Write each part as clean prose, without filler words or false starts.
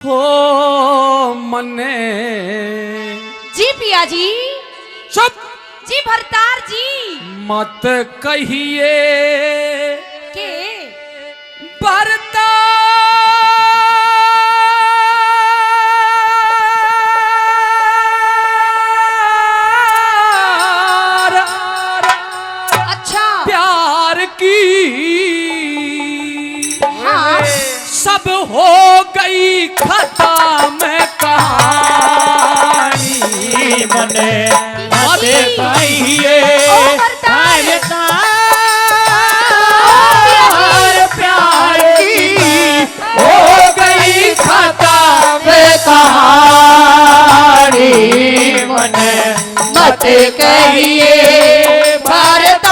हो मने जी पिया जी। चुप जी भरतार जी। मत कहिए के भरतार अच्छा प्यार की हाँ। सब हो गई खत्म कहानी मने मत कहिए प्यार की हो गई खत्म कहानी मने मत कहिए भरतार।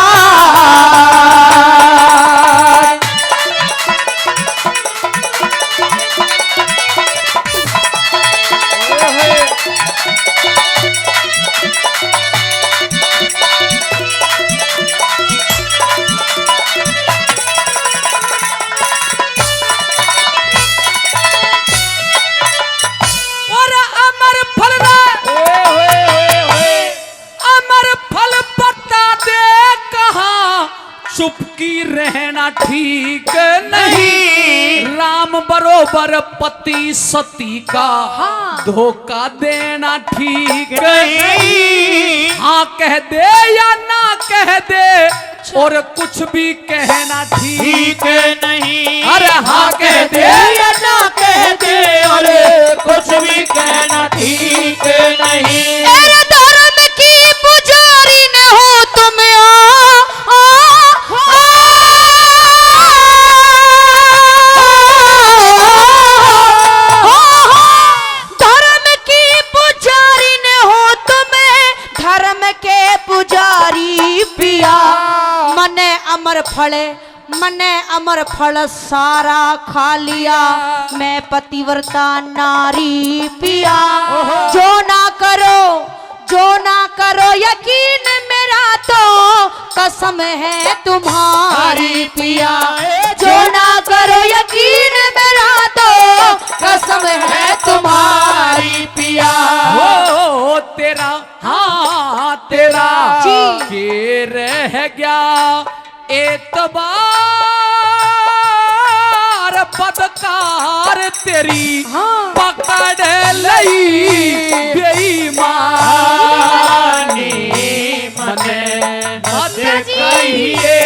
और अमर फल अमर फल बता दे कहाँ चुपकी रहना ठीक नहीं। राम बरोबर पति सती का हाँ। धोखा देना ठीक नहीं। हाँ कह दे या ना कह दे और कुछ भी कहना ठीक नहीं। अरे हाँ कह दे या ना कह दे और कुछ भी कहना ठीक नहीं। तेरे धर्म की पुजारी न हो तुम धर्म की पुजारी न हो तुम धर्म के पुजारी पिया। मने अमर फल सारा खा लिया मैं पतिव्रता नारी पिया। जो ना करो यकीन मेरा तो कसम है तुम्हारी पिया। जो ना करो यकीन मेरा तो कसम है तुम्हारी पिया। हो तेरा हाँ तेरा के रह गया एतबार बदकार तेरी पकड़ लई बेईमानी मने मत कहिए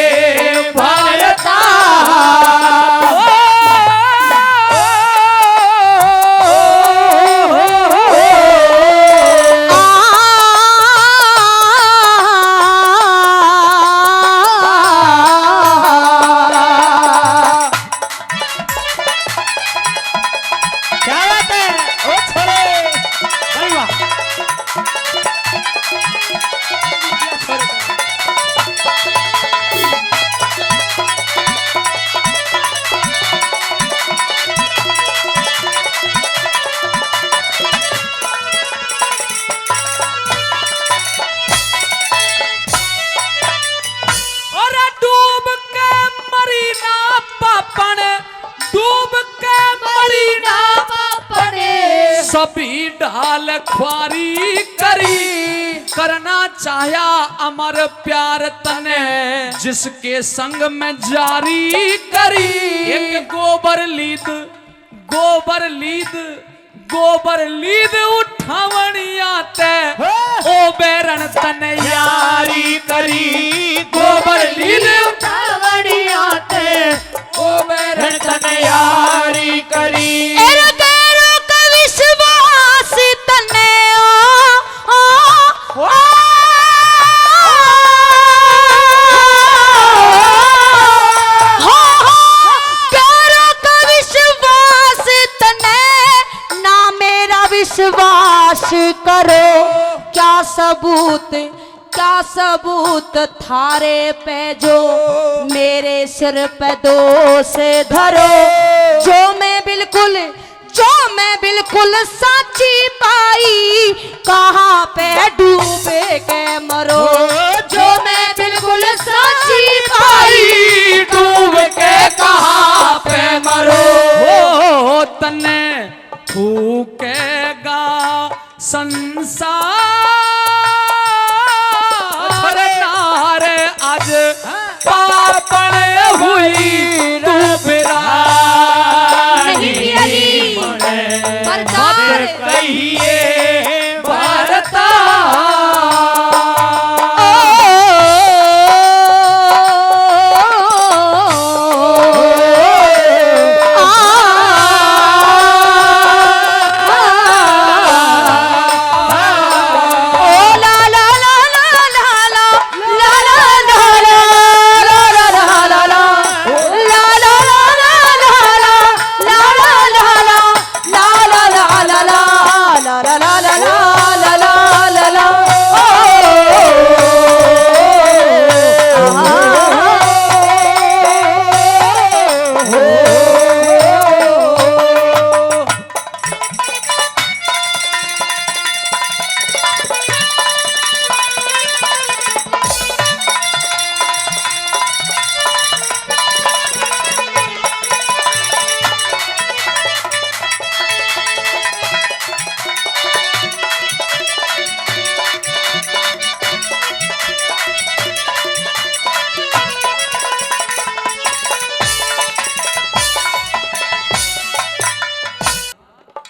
सभी ढाल ख्वारी करी करना चाहा अमर प्यार तने जिसके संग में जारी करी। एक गोबर लीद उठावनिया ते ओ बेरन तने यारी करी। गोबर लीद उठावनिया ते ओ बेरन तने यारी करी। विश्वास करो क्या सबूत थारे पे जो मेरे सिर पे दोष धरो। जो मैं बिल्कुल साची पाई कहाँ पे डूबे के मरो। जो मैं बिल्कुल साची पाई डूब के कहाँ पे मरो। तने थूकेगा संसार नारे आज पापण हुई तू बिरानी नहीं पिया जी। बरदार। कहिए भारता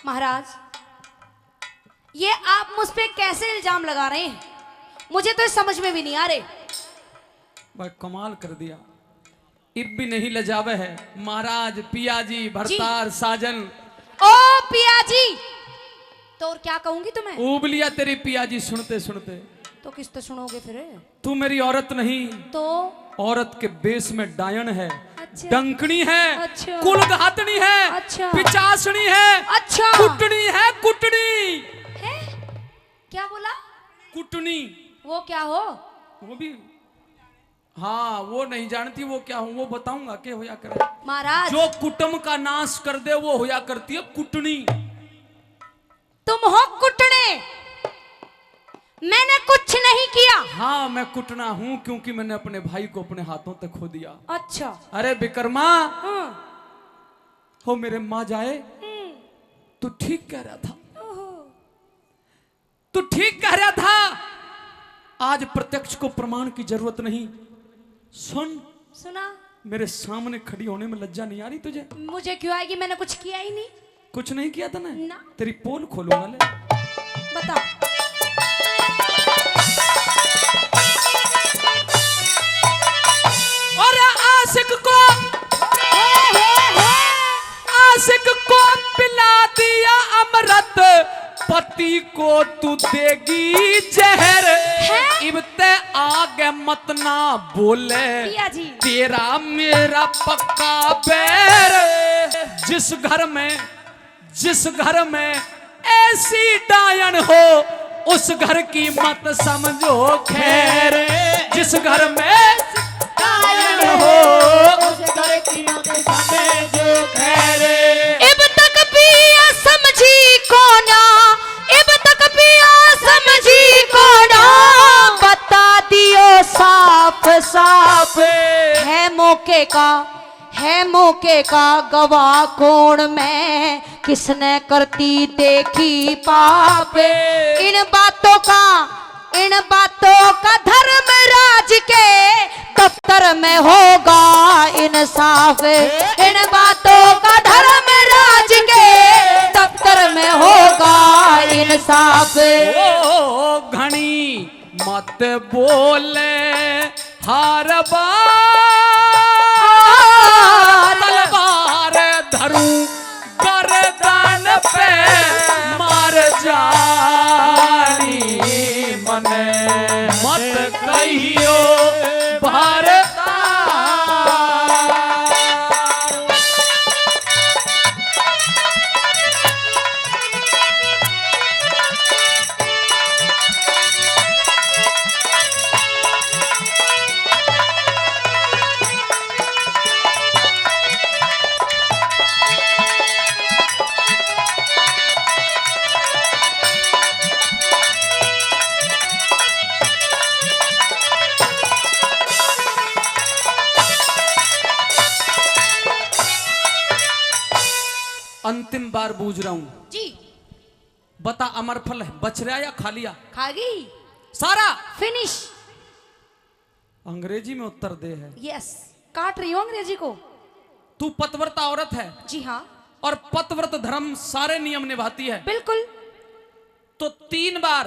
महाराज, ये आप मुझ पे कैसे इल्जाम लगा रहे हैं? मुझे तो समझ में भी नहीं आ रहे। भाई कमाल कर दिया, इब भी नहीं लजावे है। महाराज, पियाजी, भरतार, साजन। ओ पियाजी, तो और क्या कहूंगी तुम्हें? ऊब लिया तेरी पियाजी सुनते सुनते। तो किस तो सुनोगे फिर? तू मेरी औरत नहीं, तो औरत के बेस में डायन है, अच्छा। डंकनी है, अच्छा। कुलघातनी है, अच्छा। पिचासनी है, अच्छा। कुटनी है, कुटनी है? क्या बोला? कुटनी। वो क्या हो? वो भी, हाँ वो नहीं जानती वो क्या हो, वो बताऊंगा के होया करे। महाराज, जो कुटुम का नाश कर दे वो होया करती है कुटनी। तुम हो कुटने, मैंने कुछ नहीं किया। हाँ मैं कुटना हूँ, क्योंकि मैंने अपने भाई को अपने हाथों तक खो दिया। अच्छा। अरे विक्रमा, हाँ। हो मेरे माँ जाए, तू ठीक कह रहा था, तू ठीक कह रहा था। आज प्रत्यक्ष को प्रमाण की जरूरत नहीं। सुन, सुना? मेरे सामने खड़ी होने में लज्जा नहीं आ रही तुझे? मुझे क्यों आएगी? मैंने कुछ किया ही नहीं। कुछ नहीं किया था ना? ना। तेरी पोल खोलूंगा ले। बता। और आशिक को पिला दिया अमृत, पति को तू देगी जहर। इबते आगे मत ना बोले, पिया जी। तेरा मेरा पक्का बैर। जिस घर में ऐसी डायन हो, उस घर की मत समझो खैर। जिस घर में डायन हो, उस घर की मत समझो खैर। इब तक पिया समझी कोना, इब तक पिया समझी कोना, बता दियो साफ साफ। है मौके का गवाह कौन मैं, किसने करती देखी पाप। इन बातों का धर्मराज के दफ्तर में होगा इंसाफ। इन बातों का धर्मराज के दफ्तर में होगा इंसाफ। ओ घनी मत बोले हार तलवार धरूं गर्दन पे मार जानी मन। मत कहियो भारत। अंतिम बार बूझ रहा हूं, जी बता अमरफल बच रहा या खा लिया? खा गई, सारा फिनिश। अंग्रेजी में उत्तर दे है। यस, काट रही हूँ अंग्रेजी को। तू पतिव्रता औरत है जी हाँ और पतिव्रत धर्म सारे नियम निभाती है, बिल्कुल। तो 3 बार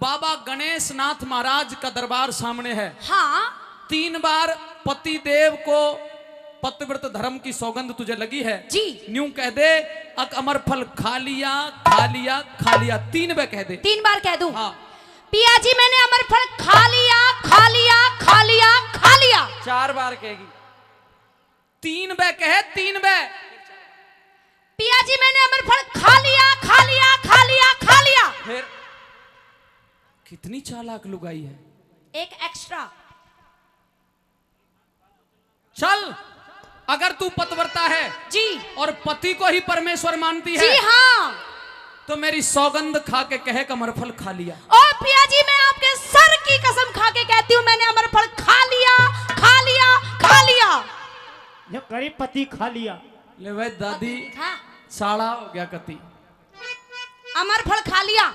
बाबा गणेश नाथ महाराज का दरबार सामने है। हाँ 3 बार पति देव को पतिव्रत धर्म की सौगंध तुझे लगी है जी। न्यू कह दे अक अमर फल खा लिया खा लिया खा लिया, 3 बार कह दे। 3 बार कह दूं? हाँ पिया जी मैंने अमर फल खा लिया खा लिया खा लिया खा लिया। 4 बार कहेगी। 3 बार कहे, 3 बार। पिया जी मैंने अमर फल खा लिया खा लिया खा लिया खा लिया। फिर कितनी चालाक लुगाई है। एक एक्स्ट्रा। चल, अगर तू पतिव्रता है जी और पति को ही परमेश्वर मानती है जी हाँ, तो मेरी सौगंध खा के कहे कि अमरफल खा लिया। ओ पिया जी मैं आपके सर की कसम खा के कहती हूँ मैंने अमर फल खा लिया खा लिया खा लिया। जो गरीब पति खा लिया। ले भाई दादी हाँ साड़ा हो गया कति। अमर फल खा लिया।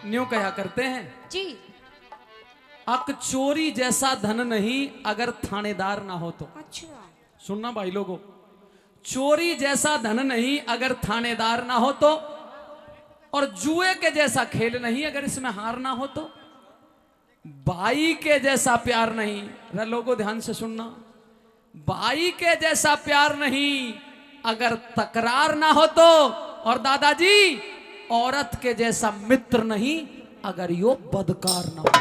न्यू कहा करते हैं जी अक चोरी जैसा धन नहीं अगर थानेदार ना हो तो। अच्छा सुनना भाई लोगों, चोरी जैसा धन नहीं अगर थानेदार ना हो तो, और जुए के जैसा खेल नहीं अगर इसमें हार ना हो तो, भाई के जैसा प्यार नहीं। रे लोगों ध्यान से सुनना, भाई के जैसा प्यार नहीं अगर तकरार ना हो तो, और दादाजी औरत के जैसा मित्र नहीं अगर यो बदकार ना हो तो।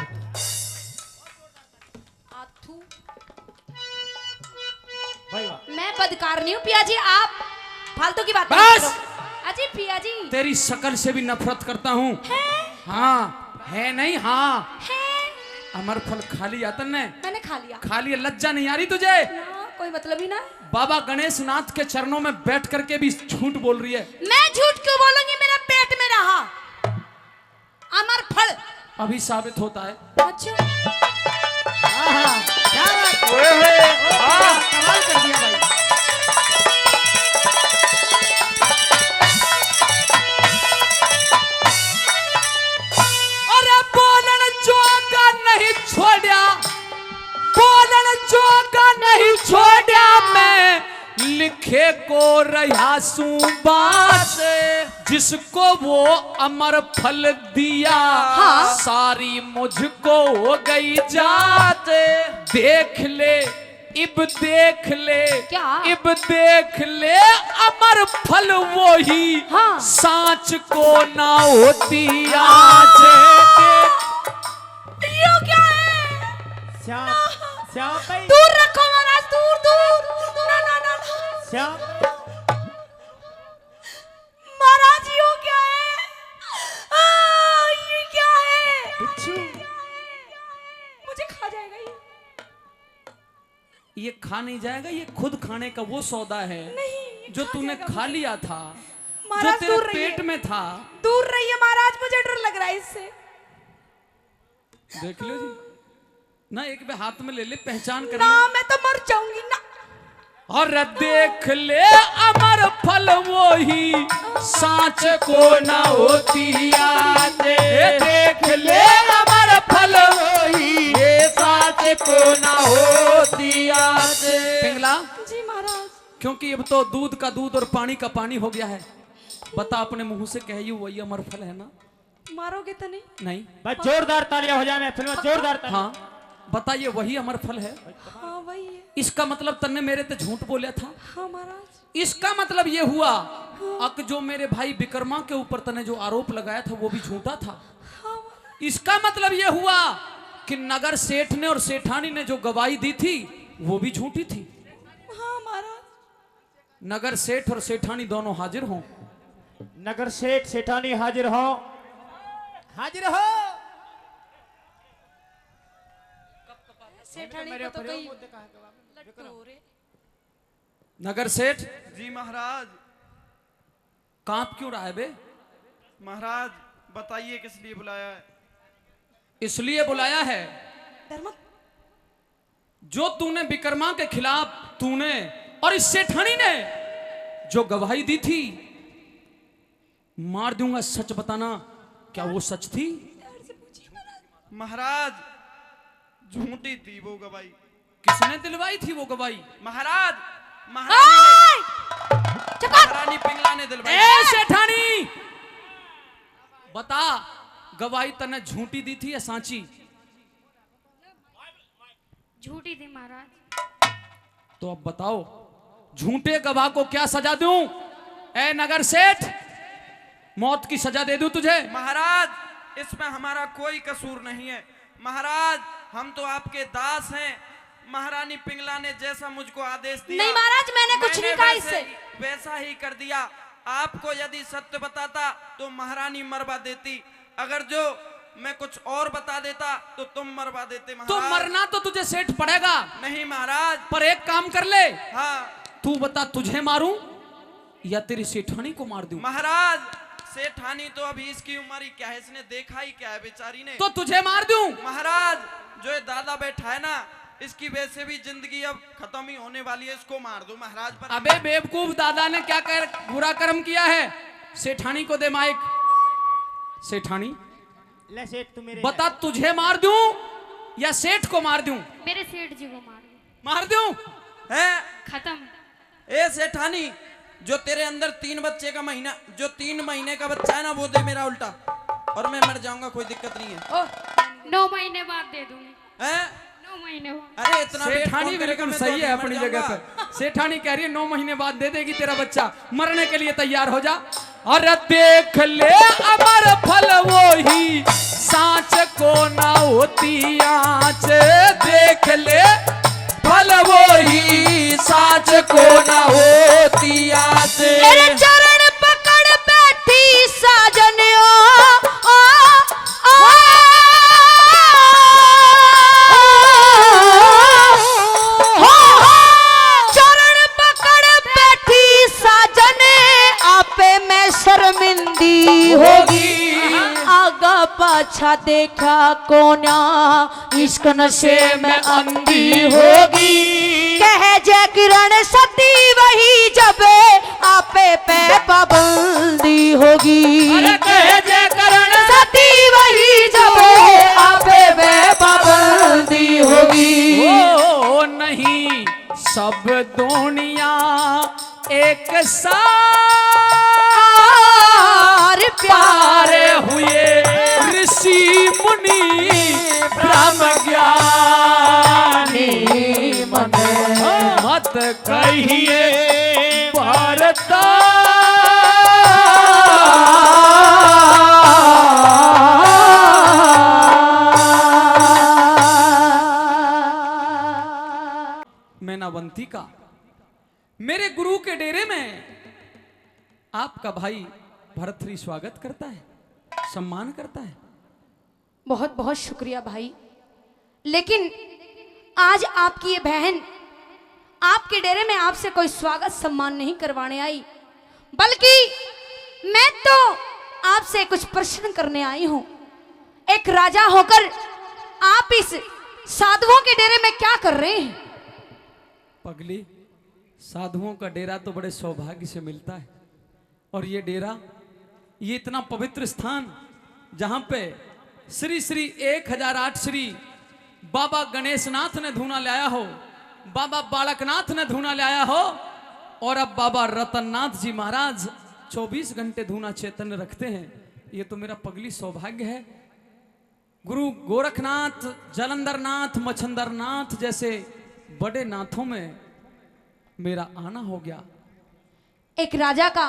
भाई वाह। मैं बदकार नहीं हूँ पिया जी, आप फालतू की बात बस! अजी पिया जी तेरी शकल से भी नफरत करता हूँ। हाँ है नहीं? हाँ है, अमर फल खा लिया तन्ने? मैंने खा लिया। खा लिया, लज्जा नहीं आ रही तुझे? ना, कोई मतलब ही ना। बाबा गणेश नाथ के चरणों में बैठ करके भी झूठ बोल रही है। मैं झूठ क्यों बोलूंगी, मेरा पेट में रहा अमर फल। अभी साबित होता है। अच्छा क्या बात। कमाल कर दिया भाई। अरे बोलन जोगा नहीं छोड़ा, बोलन जोगा नहीं छोड़ा, मैं लिखे को रहा बात, जिसको वो अमर फल दिया हाँ। सारी मुझको हो गई जात। देख ले इब देख ले, क्या? इब देख ले अमर फल वो ही हाँ। सांच को ना होती आज। यो क्या है? श्याम श्याम भाई। दूर रखो महाराज, दूर दूर। ना ना ना ना। श्याम महाराज यो क्या है? ये क्या है? बिच्छू। मुझे खा जाएगा ये खा नहीं जाएगा, ये खुद खाने का वो सौदा है नहीं, जो खा तूने जाएगा खा लिया था, जो महाराज तेरे दूर रहिए। पेट में था। दूर रहिए महाराज, मुझे डर लग रहा है इससे। देख लो जी ना, एक बार हाथ में ले ले, पहचान कर ना ले। मैं तो मर जाऊंगी ना। और देख ले अमर फल वो ही सांच को ना होती आज। देख ले अमर फल वो ही सांच को ना होती आज। पिंगला जी महाराज। क्योंकि अब तो दूध का दूध और पानी का पानी हो गया है, बता अपने मुंह से कहिए वही अमर फल है ना? मारोगे तो नहीं? नहीं? बस जोरदार तालियां हो जाए महफिल में, जोरदार तालियां। हाँ बताइए वही अमर फल है? हाँ वही है। इसका मतलब तन्ने मेरे ते झूठ बोला था। हाँ महाराज। इसका मतलब ये हुआ अक जो मेरे भाई विक्रमा के ऊपर तने जो आरोप लगाया था वो भी झूठा था। हाँ महाराज। इसका मतलब ये हुआ कि नगर सेठ ने और सेठानी ने जो गवाही दी थी वो भी झूठी थी। हाँ महाराज। नगर सेठ और सेठानी दोनों हाजिर हों। नगर सेठ सेठानी हाजिर हो, हाजिर हो। सेठानी को तो कहीं लट्टू हो रे। नगर सेठ जी महाराज। कांप क्यों रहा है बे? महाराज बताइए किस लिए बुलाया है? इसलिए बुलाया है डर मत। जो तूने विक्रमा के खिलाफ तूने और इस सेठानी ने जो गवाही दी थी, मार दूंगा। सच बताना, क्या वो सच थी? महाराज झूठी थी वो गवाही। किसने दिलवाई थी वो गवाही? महाराज चुप कर। महारानी पिंगला ने दिलवाई। ए सेठानी, बता, गवाही तने झूठी दी थी या सांची? झूठी थी महाराज। तो अब बताओ, झूठे गवाह को क्या सजा दूं? ए नगर सेठ, मौत की सजा दे दूं तुझे? महाराज इसमें हमारा कोई कसूर नहीं है। महाराज हम तो आपके दास हैं। महारानी पिंगला ने जैसा मुझको आदेश दिया, नहीं महाराज, मैंने कुछ नहीं कहा इससे। वैसा ही कर दिया। आपको यदि सत्य बताता तो महारानी मरवा देती, अगर जो मैं कुछ और बता देता तो तुम मरवा देते। महाराज तो मरना तो तुझे सेठ पड़ेगा। नहीं महाराज। पर एक काम कर ले, हाँ तू बता, तुझे मारूं या तेरी सेठानी को मार दूं? महाराज सेठानी तो अभी इसकी उम्र ही क्या है, इसने देखा ही क्या है बेचारी ने। तो तुझे मार दूं? महाराज जो ये दादा बैठा है ना, इसकी वैसे भी जिंदगी अब खत्म ही होने वाली है, इसको मार दो महाराज। पर अबे बेवकूफ, दादा ने क्या बुरा कर्म किया है? सेठानी को दे माइक। सेठानी ले सेठ तू मेरे बता, तुझे मार दूं या सेठ को मार दूं? मेरे सेठ जी को मार दो। मार दूं? हैं खत्म। ए सेठानी, जो तेरे अंदर 3 बच्चे का महीना, जो 3 महीने का बच्चा है ना, वो दे मेरा उल्टा, और मैं मर जाऊंगा, कोई दिक्कत नहीं है। 9 महीने बाद दे दूंगी। हैं 9 महीने बाद। अरे इतना वेट सेठानी कौन करेगा, बिल्कुल मैं तो सही अभी है मर अपनी जाऊंगा। जगह पे। सेठानी कह रही है 9 महीने बाद दे देगी तेरा बच्चा, मरने के लिए तैयार हो जा। अरे देख ले अमर फल वो ही, सांच को ना होती आँच। देख ले फल वो ही, सांच को ना होती आँच। तेरे चरण पकड़ बैठी साजनियों, चरण पकड़ बैठी साजने, आपे में शर्मिंदी होगी। आगा पाछा देखा कोना, इश्क नशे में अंधी होगी। कह जय किरण सती वही, जब आपे पे पाबंदी होगी। अरे कह जय करण सती वही, जब आपे पे पाबंदी होगी। ओ नहीं, सब दुनिया एक साथ प्यारे हुए, ऋषि मुनि ब्रह्म ज्ञानी। मन मत कहिए भारता, मैनावंती का मेरे गुरु के डेरे में आपका भाई भरथरी स्वागत करता है, सम्मान करता है। बहुत बहुत शुक्रिया भाई, लेकिन आज आपकी ये बहन आपके डेरे में आपसे कोई स्वागत सम्मान नहीं करवाने आई, बल्कि मैं तो आपसे कुछ प्रश्न करने आई हूं। एक राजा होकर आप इस साधुओं के डेरे में क्या कर रहे हैं? पगली, साधुओं का डेरा तो बड़े सौभाग्य से मिलता है, और ये डेरा, ये इतना पवित्र स्थान जहां पे श्री श्री 1008 श्री बाबा गणेशनाथ ने धूना लाया हो, बाबा बालकनाथ ने धूना लाया हो, और अब बाबा रतननाथ जी महाराज 24 घंटे धूना चैतन्य रखते हैं। ये तो मेरा पगली सौभाग्य है। गुरु गोरखनाथ, जलंधरनाथ, मच्छंदरनाथ जैसे बड़े नाथों में मेरा आना हो गया। एक राजा का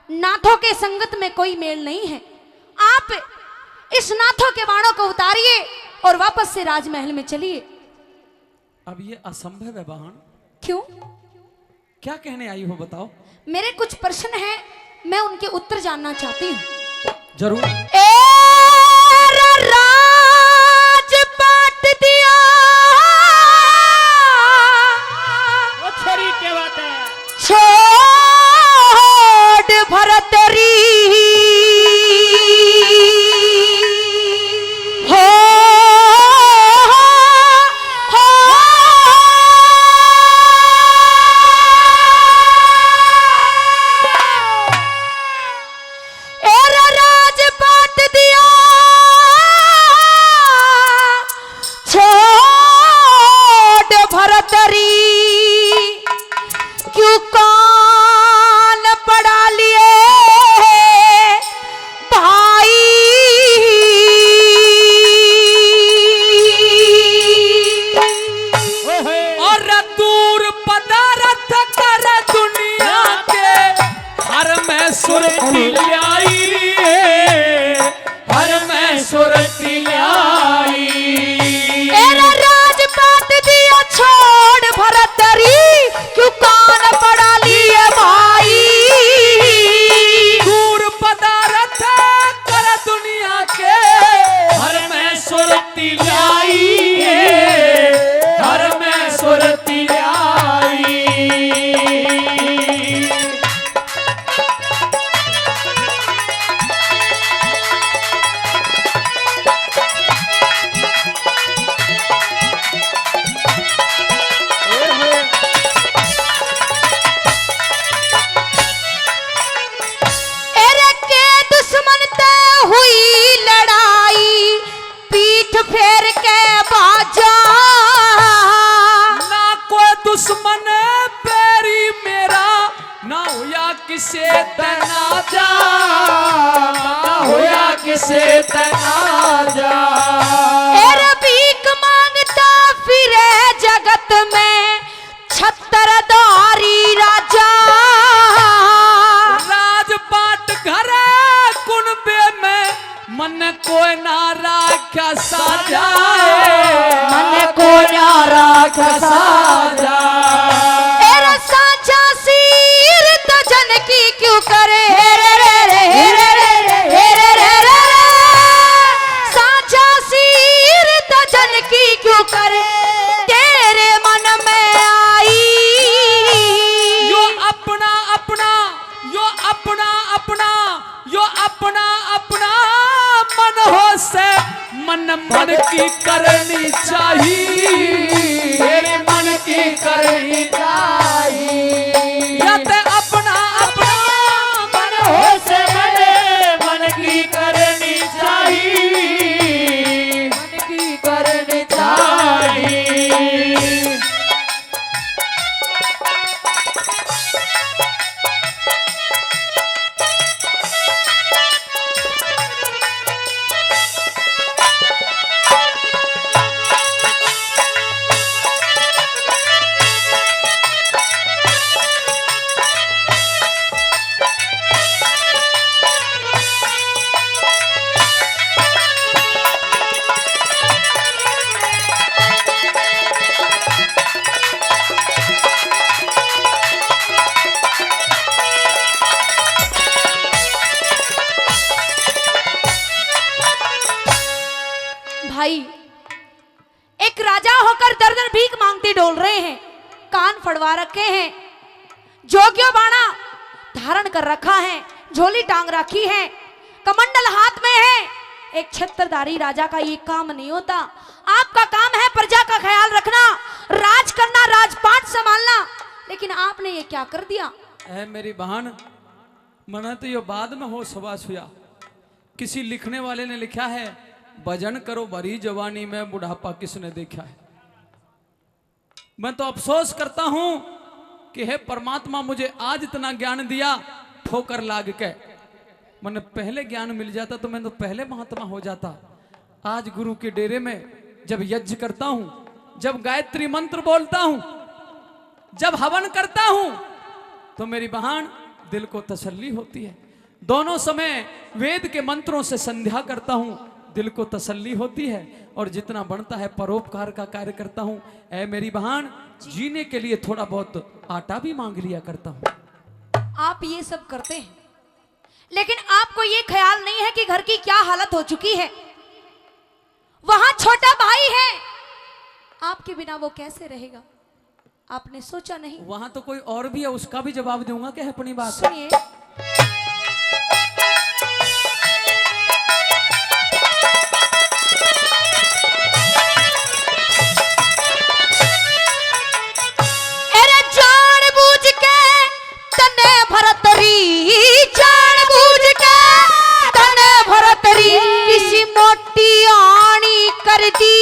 नाथों के संगत में कोई मेल नहीं है। आप इस नाथों के बाणों को उतारिए और वापस से राजमहल में चलिए। अब ये असंभव है बहन। क्यों? क्या कहने आई हो बताओ? मेरे कुछ प्रश्न हैं, मैं उनके उत्तर जानना चाहती हूँ। जरूर। राज बांट दिया, ओ छोरी क्या बात है। छोड़ भरतरी हो, सुरती लाई, हर मैं सुरती लाई। तेरा राजपाट दिया छोड़ भरतरी, क्यों कान पड़ा लिए भाई। दूर पदारथ कर दुनिया के, हर मैं सुरती लाई, हर मैं सुरती लाई। एरे के दुश्मन ते हुई लड़ाई, पीठ फेर के बाजा। ना कोई दुश्मन पैरी मेरा, ना होया किसे तनाजा, ना होया किसे तनाजा। एरे भीख मांगता फिरे जगत में, छत्रधारी राजा। राजपाट घर कुनबे में, मन कोई ना राख्या साजा, मन को ना राख्या साजा। एरे साचा सिर तो जन की क्यों करे, हेरे रे रे हेरे रे रे हेरे रे रे। साचा सिर तो जन की क्यों करे, तेरे मन में आई। यो अपना अपना, यो अपना अपना, यो अपना अपना मन हो से, मन मन की करनी चाहिए, तेरे मन की करनी चाहिए। या ते अपना अपना मन हो से, मन की करनी चाहिए, मन की करनी चाहिए। भाई, एक राजा होकर दर दर भीख मांगते डोल रहे हैं, कान फड़वा रखे हैं, जोगियो बाणा धारण कर रखा है, झोली टांग रखी है, कमंडल हाथ में है। एक छत्रधारी राजा का ये काम नहीं होता। आपका काम है प्रजा का ख्याल रखना, राज करना, राजपाट संभालना, लेकिन आपने ये क्या कर दिया। ऐ मेरी बहन, मना तो ये बाद में हो सवास हुआ। किसी लिखने वाले ने लिखा है, भजन करो भरी जवानी में, बुढ़ापा किसने देखा है। मैं तो अफसोस करता हूं कि हे परमात्मा, मुझे आज इतना ज्ञान दिया, ठोकर लाग के। मैंने पहले ज्ञान मिल जाता तो मैं तो पहले महात्मा हो जाता। आज गुरु के डेरे में जब यज्ञ करता हूं, जब गायत्री मंत्र बोलता हूं, जब हवन करता हूं, तो मेरी बहन दिल को तसल्ली होती है। दोनों समय वेद के मंत्रों से संध्या करता हूं, दिल को तसल्ली होती है, और जितना बनता है परोपकार का कार्य करता हूं। ऐ मेरी बहन, जीने के लिए थोड़ा बहुत आटा भी मांग लिया करता हूं। आप ये सब करते हैं, लेकिन आपको ये ख्याल नहीं है कि घर की क्या हालत हो चुकी है। वहां छोटा भाई है, आपके बिना वो कैसे रहेगा, आपने सोचा नहीं। वहां तो कोई और भी है, उसका भी जवाब दूंगा क्या अपनी बात। सुनिए, अरे जानबूझ के तने भरतरी, जानबूझ के तने भरतरी, किसी मोटी आनी कर दी।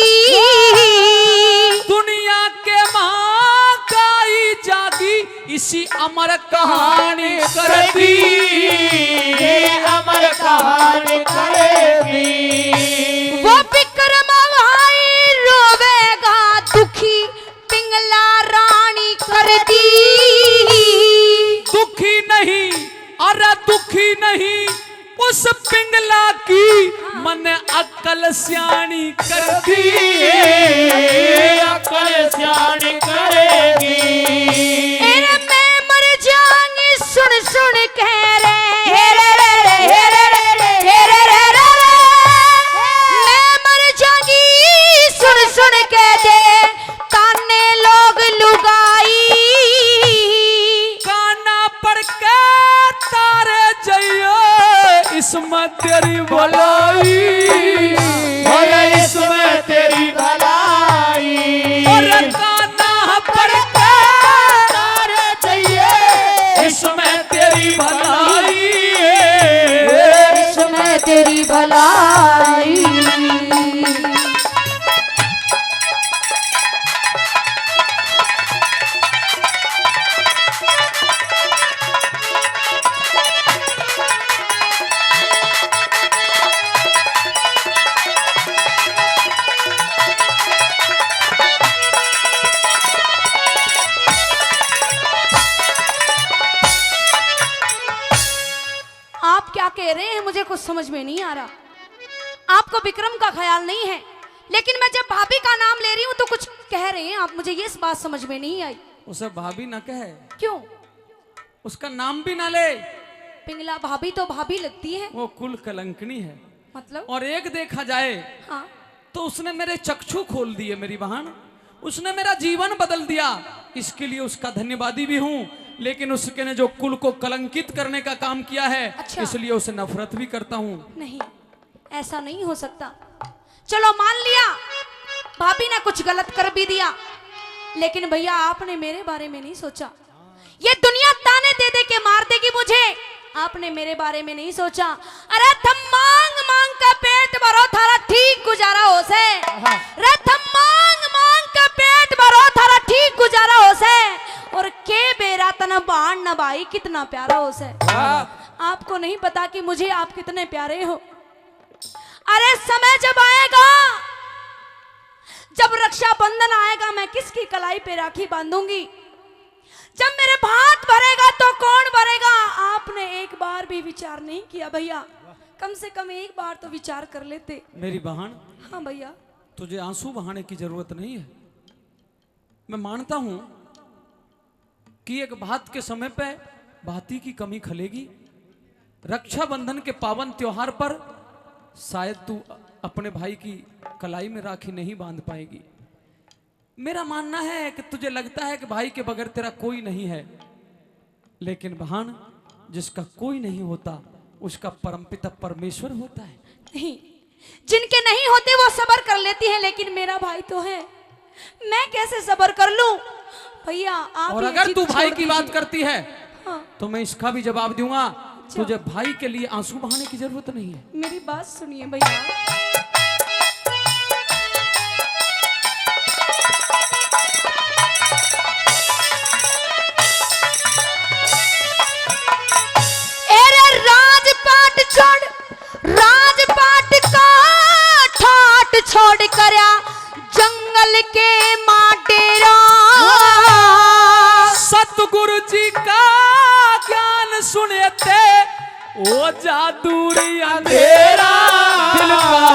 दुनिया के महाकाई जागी, इसी अमर कहानी कर दी, अमर कहानी कर दी। वो विक्रम भाई रोवेगा दुखी, पिंगला रानी कर दी। दुखी नहीं, अरे दुखी नहीं उस पिंगला की मन अक्ल स्याणी कर दी, अकल स्याणी करेगी। अरे मैं मर जाऊंगी सुन सुन कह रे, हे रे रे रे, हे रे रे रे, हे रे रे रे रे। मैं मर जाऊंगी सुन सुन कह दे ताने लोग लुगाई, काना पड़ के तारे जइयो इसमें तेरी भलाई, और इसमें तेरी भलाई। और काना पड़ के तारे चाहिए इसमें तेरी भलाई, इसमें तेरी भलाई। आप क्या कह रहे हैं मुझे कुछ समझ में नहीं आ रहा। आपको विक्रम का ख्याल नहीं है, लेकिन मैं जब भाभी का नाम ले रही हूँ तो कुछ कह रहे हैं आप, मुझे ये बात समझ में नहीं आई। उसे भाभी ना कहे, क्यों? उसका नाम भी ना ले, पिंगला भाभी तो भाभी लगती है। वो कुल कलंकनी है। मतलब? और एक देखा जाए हाँ, तो उसने मेरे चक्षु खोल दिए मेरी बहन, उसने मेरा जीवन बदल दिया, इसके लिए उसका धन्यवादी भी हूँ। लेकिन उसके ने जो कुल को कलंकित करने का काम किया है, अच्छा। इसलिए उसे नफरत भी करता हूँ। नहीं, ऐसा नहीं हो सकता। चलो मान लिया भाभी ने कुछ गलत कर भी दिया, लेकिन भैया आपने मेरे बारे में नहीं सोचा। ये दुनिया ताने दे दे के मार देगी मुझे, आपने मेरे बारे में नहीं सोचा। अरे थम मांग मांग का पेट भरो थारा ठीक गुजारा हो से, अरे थम मांग मांग का पेट भरो थारा ठीक गुजारा हो से, और के बेरा तन बाण न भाई कितना प्यारा हो से। आपको नहीं पता कि मुझे आप कितने प्यारे हो। अरे समय जब आएगा, जब रक्षाबंधन आएगा, मैं किसकी कलाई पे राखी बांधूंगी। जब मेरे भात भरेगा तो कौन भरेगा। आपने एक बार भी विचार नहीं किया भैया, कम से कम एक बार तो विचार कर लेते। मेरी बहन, हाँ भैया, तुझे आंसू बहाने की जरूरत नहीं है। मैं मानता हूं कि एक भात के समय पे भाती की कमी खलेगी। रक्षाबंधन के पावन त्योहार पर शायद तू अपने भाई की कलाई में राखी नहीं बांध पाएगी। मेरा मानना है कि तुझे लगता है कि भाई के बगैर तेरा कोई नहीं है, लेकिन बहन, जिसका कोई नहीं होता उसका परमपिता परमेश्वर होता है। नहीं, जिनके नहीं होते वो सब्र कर लेती है, लेकिन मेरा भाई तो है, मैं कैसे सब्र कर लूं भैया। आप और ये अगर जिद तू भाई छोड़ की दीजिए। बात करती है हाँ, तो मैं इसका भी जवाब दूंगा, तुझे भाई के लिए आंसू बहाने की जरूरत नहीं है। मेरी बात सुनिए भैया। एरे राजपाट छोड़, राजपाट का ठाट छोड़ करया जंगल के माडेरा। सतगुरु जी का ज्ञान सुनते ओ जादूरी अंधेरा, दिल का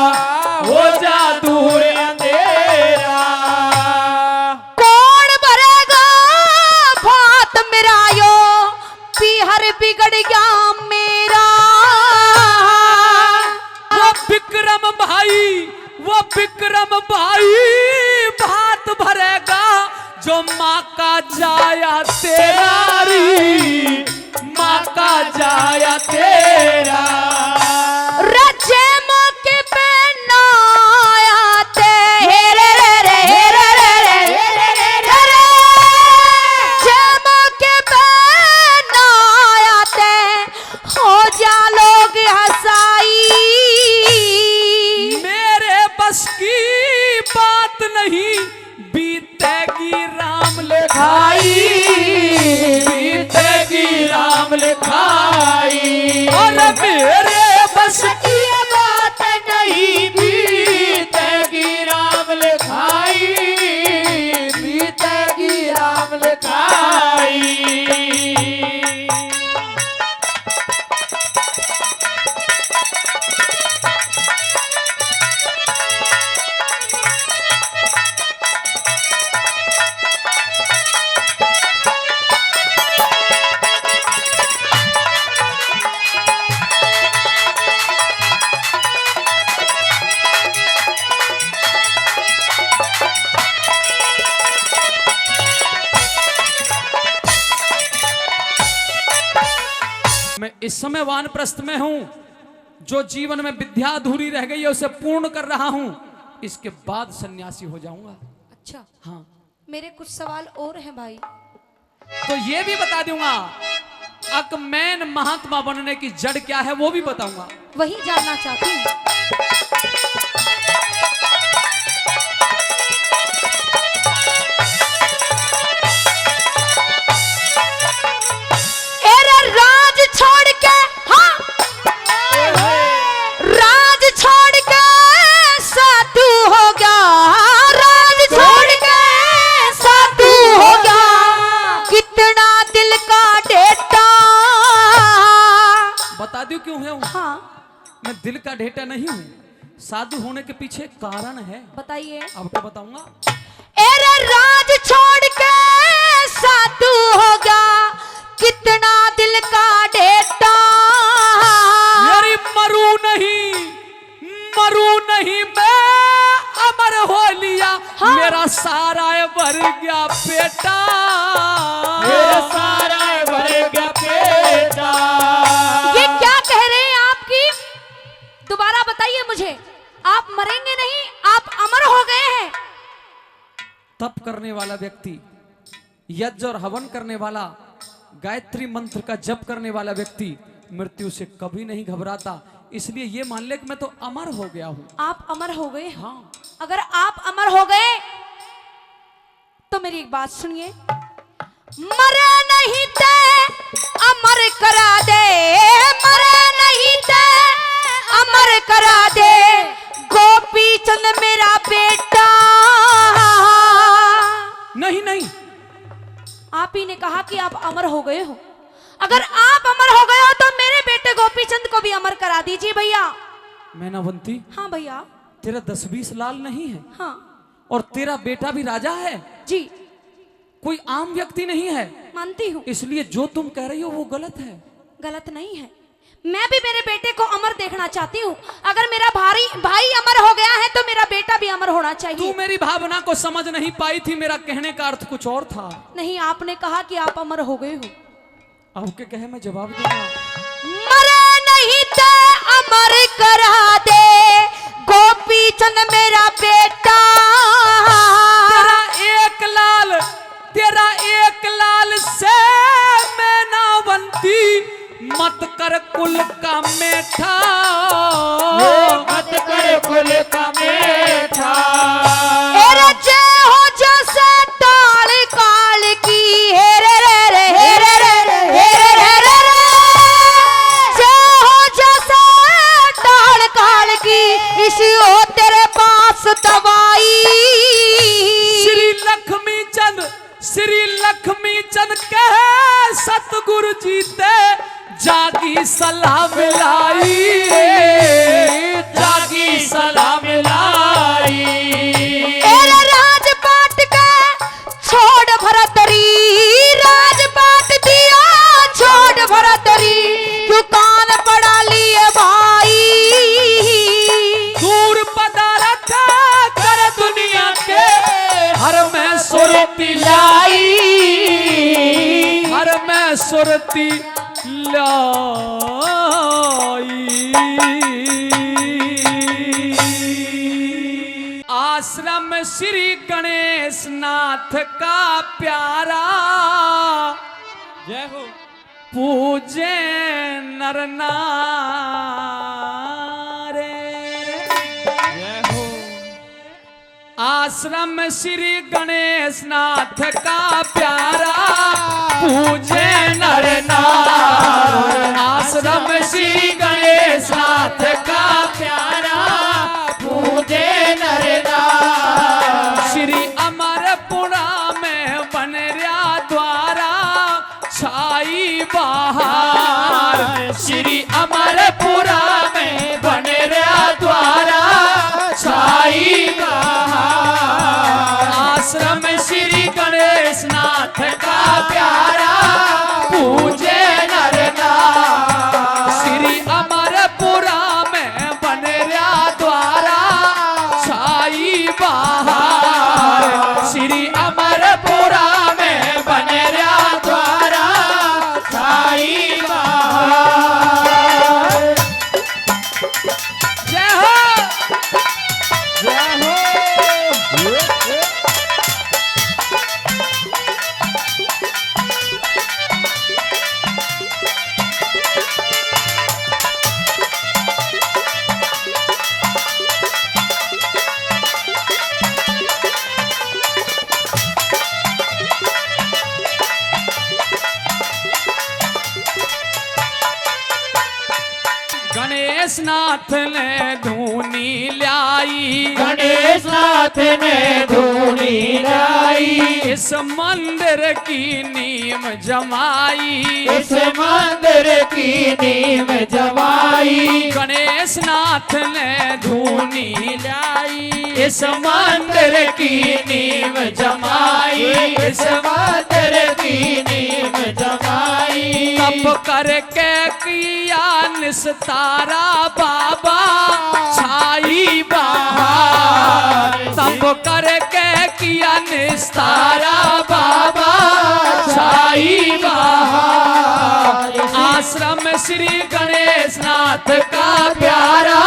ओ जादूरी अंधेरा। कौन भरेगा भात मेरायो, पीहर बिगड़ गया मेरा। वो विक्रम भाई, वो विक्रम भाई भात भरेगा जो माँ का जाया तेरा री, माँ का जाया तेरा। रजे मौके पे ना आते, हे रे रे रे, हे रे रे रे, हे रे रे रे रे। जे मौके पे ना आते, हो जा लोग हंसाई। मेरे बस की बात नहीं, बीतेगी राम लिखाई, बीतेगी राम लिखाई। इस समय वानप्रस्थ में हूं, जो जीवन में विद्या अधूरी रह गई है उसे पूर्ण कर रहा हूं, इसके बाद सन्यासी हो जाऊंगा। अच्छा, हाँ, मेरे कुछ सवाल और हैं भाई। तो ये भी बता दूंगा, अकमैन महात्मा बनने की जड़ क्या है वो भी बताऊंगा। वही जानना चाहती हूँ। राज छोड़ के, हाँ, राज छोड़ के साधु हो गया, राज छोड़ के साधु हो गया, कितना दिल का डेटा। बता दूं क्यों है? हाँ, मैं दिल का ढेटा नहीं हूँ, साधु होने के पीछे एक कारण है। बताइए। अब क्या बताऊंगा? एरे राज छोड़ के साधु हो गया, कितना दिल का डेटा। यारी मरू नहीं मैं अमर हो लिया। हाँ? मेरा सारा भर गया पेटा, मेरा सारा भर गया पेटा। ये क्या कह रहे हैं आपकी? दोबारा बताइए मुझे। आप मरेंगे नहीं, आप अमर हो गए हैं। तप करने वाला व्यक्ति, यज्ञ और हवन करने वाला, गायत्री मंत्र का जप करने वाला व्यक्ति मृत्यु से कभी नहीं घबराता। इसलिए ये मान ले कि मैं तो अमर हो गया हूं। आप अमर हो गए? हाँ। अगर आप अमर हो गए तो मेरी एक बात सुनिए। मरे नहीं ते अमर करा दे, मरे नहीं ते अमर करा दे, गोपी चंद मेरा बेटा। नहीं, आप ही ने कहा कि आप अमर हो गए हो। अगर आप अमर हो गए हो तो मेरे बेटे गोपी चंद को भी अमर करा दीजिए भैया। मैनावंती, हाँ भैया। तेरा 10-20 लाल नहीं है? हाँ। और तेरा बेटा भी राजा है? जी। कोई आम व्यक्ति नहीं है। मानती हूँ। इसलिए जो तुम कह रही हो वो गलत है। गलत नहीं है। मैं भी मेरे बेटे को अमर देखना चाहती हूँ। अगर मेरा भाई अमर हो गया है तो मेरा बेटा भी अमर होना चाहिए। तू मेरी भावना को समझ नहीं पाई थी, मेरा कहने का अर्थ कुछ और था। नहीं, आपने कहा कि आप अमर हो गए हो। अब के कहे मैं जवाब दूंगा। मरे नहीं ते अमर करा दे, गोपी चंद मेरा बेटा। तेरा एक लाल से मैं ना बनती, मत कर कुल का मेठा, मत कर कुल का मेठा। एरे जे हो जैसे टाल काल की, हेरे रे रे हेरे रे रे हेरे रे रे रे, जे हो जैसे टाल काल की, इसी हो तेरे पास दवाई। श्री लक्ष्मी चंद कहे सतगुरु जी ते जागी सलाह मिलाई, जागी सलाह मिलाई। एरे राजपाट का छोड़ भरतरी, राजपाट दिया छोड़ भरतरी, क्यों कान पड़ा लिए भाई। दूर पदारथ कर दुनिया के, हर में सुरती लाई, हर में सुरती लाई। आश्रम श्री गणेश नाथ का प्यारा, जय हो। पूजे नर नारे, जय हो। आश्रम श्री गणेश नाथ का प्यारा, पूजे नर नार। आश्रम श्री गणेश नाथ का प्यारा, पूजे नर नार। श्री अमरपुरा में बन रहा द्वारा, छाई बहार। श्री अमरपुरा में बन रहा द्वारा, छाई बहार। आश्रम श्री गणेश नाथ का प्यारा, पूजे नर नार। श्री अमरपुरा में बन रहा द्वारा, छाई बहार। श्री अमरपुरा में बन रहा द्वारा, छाई बहार। गणेश नाथ ने धूनी लाई, गणेश नाथ ने धूनी लाई, इस मंदिर की नीम जमाई, इस मंदिर की नीम जमाई, गणेश नाथ ने धूनी लाई, इस मंदिर की नीम जमाई, इस मंदिर की नीम जमाई। तप करके किया निस्तारा बाबा छाई बहार, तप करके किया निस्तारा बाबा छाई बहार। आश्रम श्री गणेश नाथ का प्यारा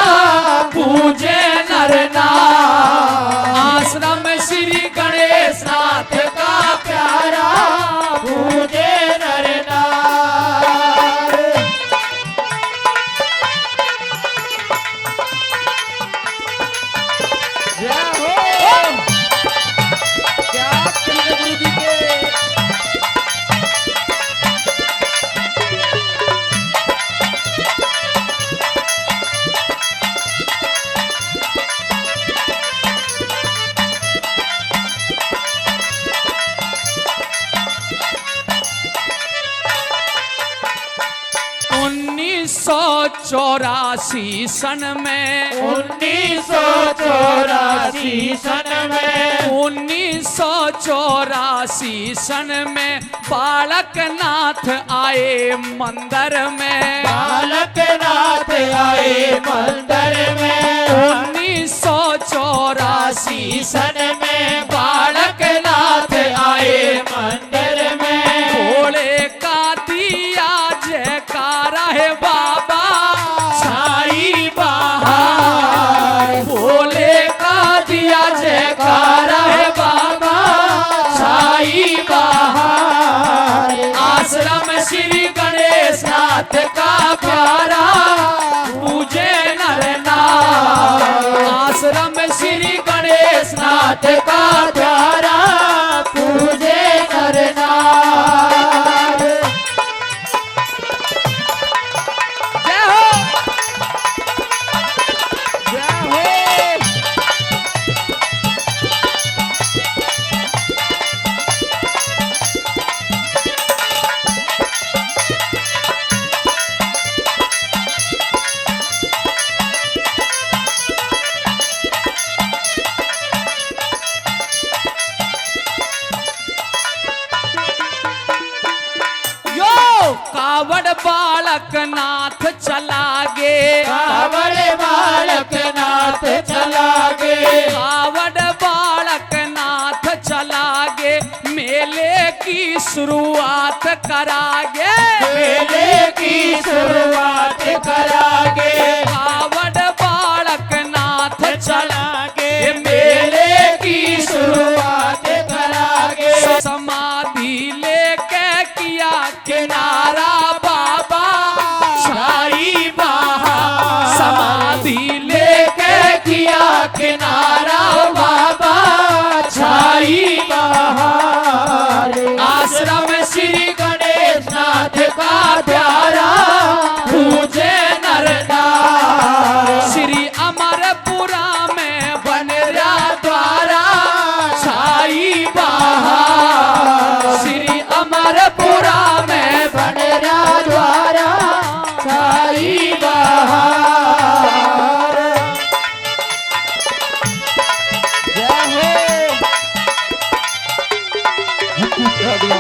पूजे नर नार, आश्रम श्री गणेश नाथ का प्यारा पूजे नर नार। जय हो। क्या कृष्ण गुरु जी के चौरासी सन में, 1984 सन में, 1984 सन में बालक नाथ आए मंदिर में, बालक नाथ आए मंदिर में, 1984 सन में बालक नाथ आए मंदिर में। भोले का दिया जयकारा है बाबा छाई बहार, भोले का दिया जयकारा है बाबा छाई बहार। आश्रम श्री गणेश नाथ का प्यारा पूजे नर नार, आश्रम श्री गणेश नाथ का प्यारा पूजे नर नार। जय हो। जय हो। यो कावड़ बालक नाथ चला गे, कावड़ बालक नाथ चला गे, कावड़ बालक नाथ चला गे, मेले की शुरुआत करागे, मेले की शुरुआत करागे, कावड़ बालक नाथ चला गे, मेले की शुरुआत करागे। समाधि लेके किया किनारा बाबा छाई बहार, समाधि लेके किया किनारा बाबा छाई बहार। आश्रम श्री गणेश नाथ का प्यारा पूजे नर नार, श्री अमरपुरा में बन रहा द्वारा छाई बहार, श्री अमरपुरा में बन रहा द्वारा छाई बहार। जय हो।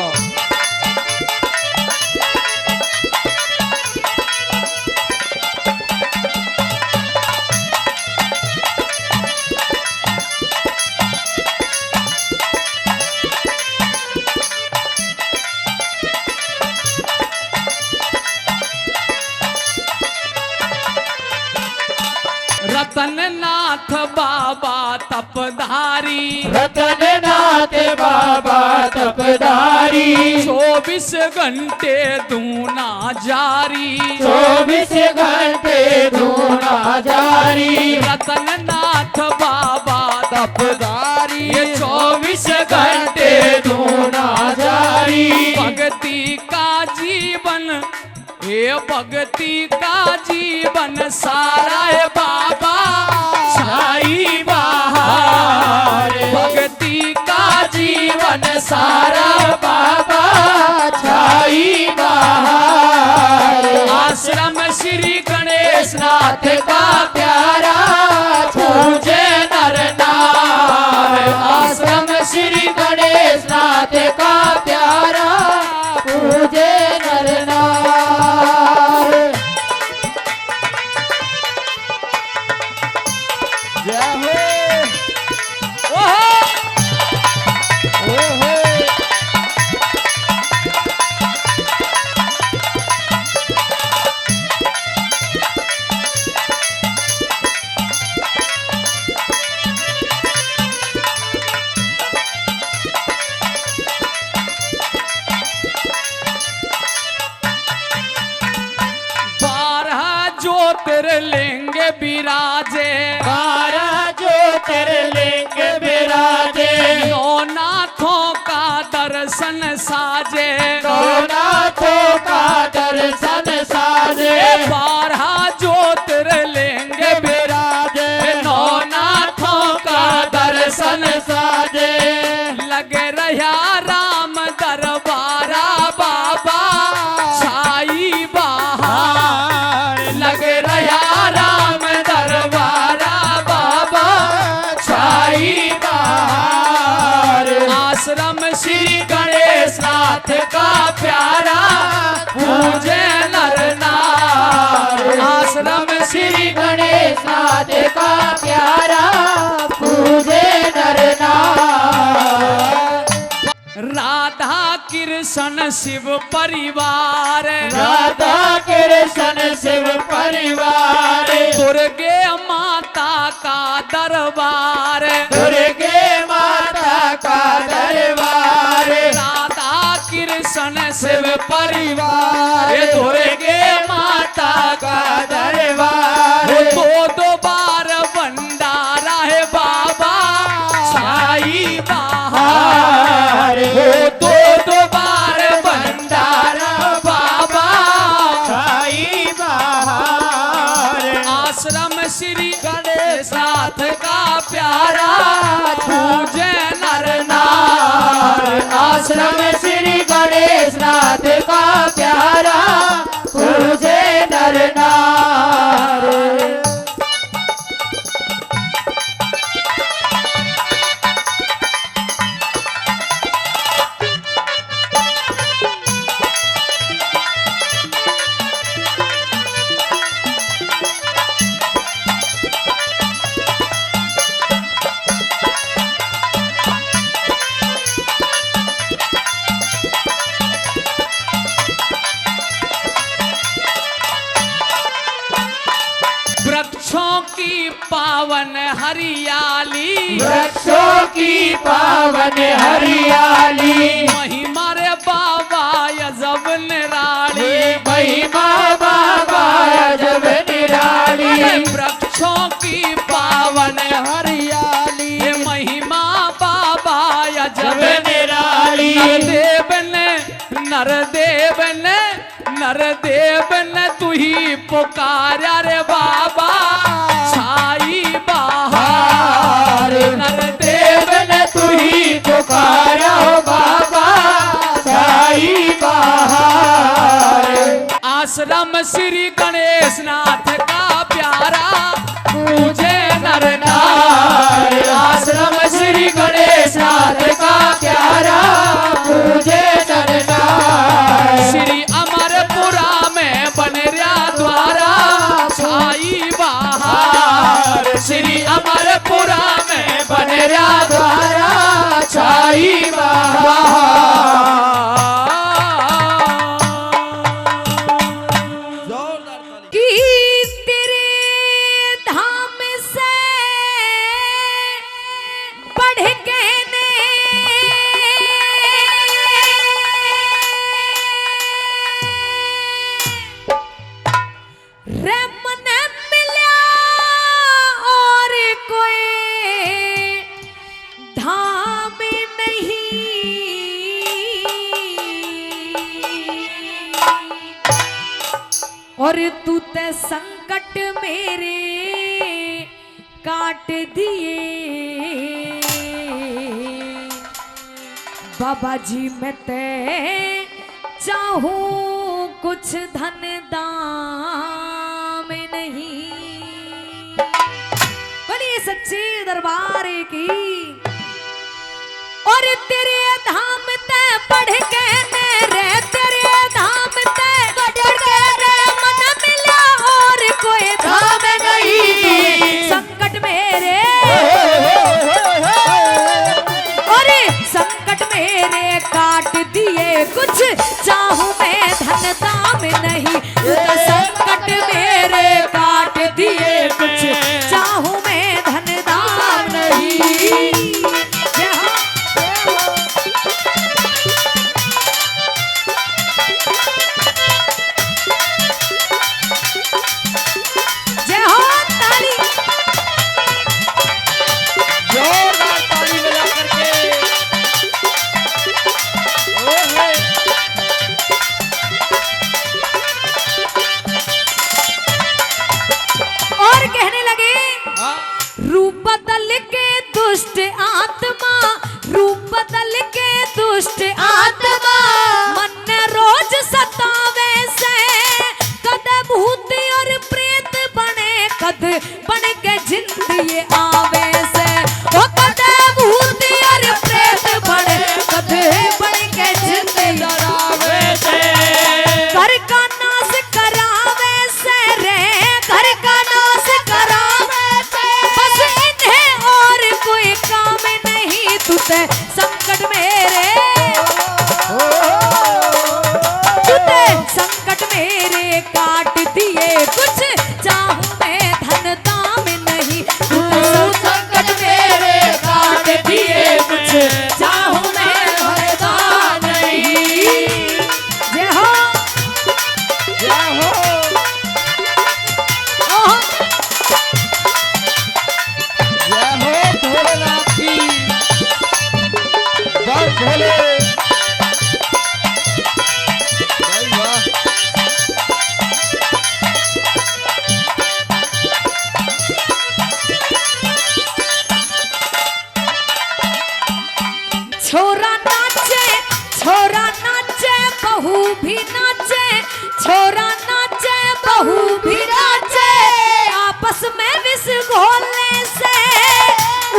रतन नाथ बाबा तपधारी, रतन नाथ बाबा तपधारी, 24 घंटे दूना जारी, 24 घंटे दूना जारी, रतन नाथ बाबा तपधारी, ये 24 घंटे घंटे दूना जारी, भक्ति का जीवन ये भक्ति का जीवन सारा है बाबा छाई बहार। भक्ति का जीवन सारा बाबा छाई बहार। आश्रम श्री गणेश नाथ का प्यारा पूजे नर नार। आश्रम श्री गणेश नाथ का प्यारा पूजे नर नार। जय हो। ओहो! ओहो। ज्योतिर्लिंग विराजे 12 ज्योतिर्लिंग विराजे। नौ नाथों का दर्शन साजे। नाथों का दर्शन साजे। 12 ज्योतिर्लिंग विराजे। नौ नाथों का दर्शन साजे। लगे रहा राम दरबारा बाबा छाई बहार। लगे रहा राम दरबारा बाबा छाई बहार। आश्रम श्री गणेश नाथ का प्यारा पूजे नर नार। आश्रम श्री गणेश नाथ का प्यारा पूजे नर नार। राधा कृष्ण शिव परिवार। राधा कृष्ण शिव परिवार। दुर्गे माता का दरबार। दुर्गे माता का दरबार। राधा कृष्ण शिव परिवार। दुर्गे माता का दरबार। दो बार भंडारा है बाबा छाई बहार। दो बार भंडारा बाबा छाई बहार। आश्रम श्री गणेश नाथ का प्यारा पूजे नर नार। आश्रम श्री गणेश नाथ का प्यारा पूजे नर नार। वृक्षों की पावन हरियाली। वृक्षों की पावन हरियाली। महिमा रे बाबा यजब निराली। महिमा बाबा जब निराली। वृक्षों की पावन हरियाली। महिमा बाबा यजब निराली। नरदेव ने तू ही पुकारा रे बाबा छाई बहार। नरदेव ने तू ही पुकारा हो बाबा छाई बहार। आश्रम श्री गणेश नाथ का प्यारा पूजे नर नार। आश्रम श्री गणेश नाथ का प्यारा पूजे नर नार। श्री अमरपुरा में बनरिया द्वारा छाई बहार। श्री अमरपुरा में बनरिया द्वारा छाई बहार। कि तेरे धाम से बढ़ के ने रे मन मिला और कोई धाम नहीं। तू ते संकट मेरे काट दिए बाबा जी, मैं ते चाहूं कुछ धन दाम नहीं। बोलिए सच्चे दरबार की। और तेरे धाम ते पढ़ के मेरे, तेरे धाम ते पढ़ के मेरे मन मिला और कोई धाम नहीं। संकट मेरे और संकट मेरे काट दिए, कुछ चाहूं मैं धन दाम नहीं। तो संकट मेरे काट दिए, कुछ चाहूं मैं धन दाम नहीं। जय हो ताली। जोरदार ताली बजा करके। ओहे। और कहने लगे हाँ। रूप बदल के दुष्ट आत्मा, रूप बदल के दुष्ट आत्मा मन रोज सतावे से, कद भूत और प्रेत बने, कद बन के जिंद ये आवे से। ओ कद भूत और प्रेत बने, कद बन के जिंद ये आवे से। घर का नाश करावे से रे, घर का नाश करावे से, बस इन्हें और कोई काम नहीं। तुझे संकट मेरे, तुझे संकट मेरे काट दिए, कुछ चाहूं मैं धन दाम नहीं। तुझे संकट मेरे काट दिए, कुछ चाहूं मैं धन दाम नहीं। जय हो जय हो। ओह, जय हो भोलेनाथ की। जय भोले। जय वाह। छोरा नाचे, छोरा नाचे, बहू भी नाचे, छोरा नाचे, बहू भी नाचे, आपस में विष घोलने से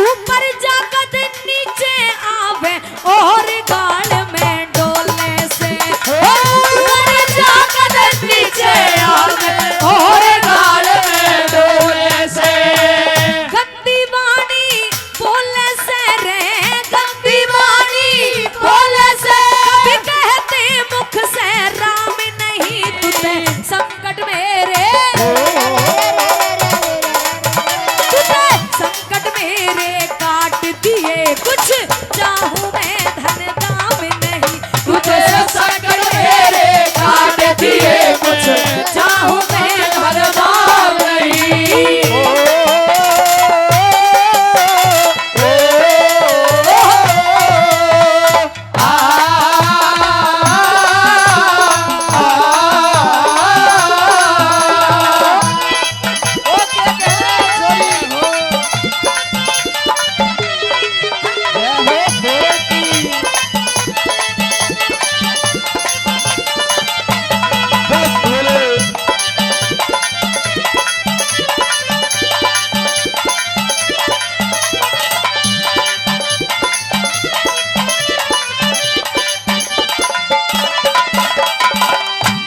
ऊपर जाकर नीचे आवे और गाल में डोलने से। ऊपर जाकर नीचे आवे और गाल में डोलने से। गंदी वाणी बोलने से रे, गंदी वाणी बोलने से, कभी कहते मुख से राम नहीं। तुझे संकट मेरे, तुझे संकट मेरे काट दिए, कुछ चाहूं मैं धन दाम नहीं। तुझे संकट मेरे काट दिए, कुछ चाहूं मैं धन दाम नहीं।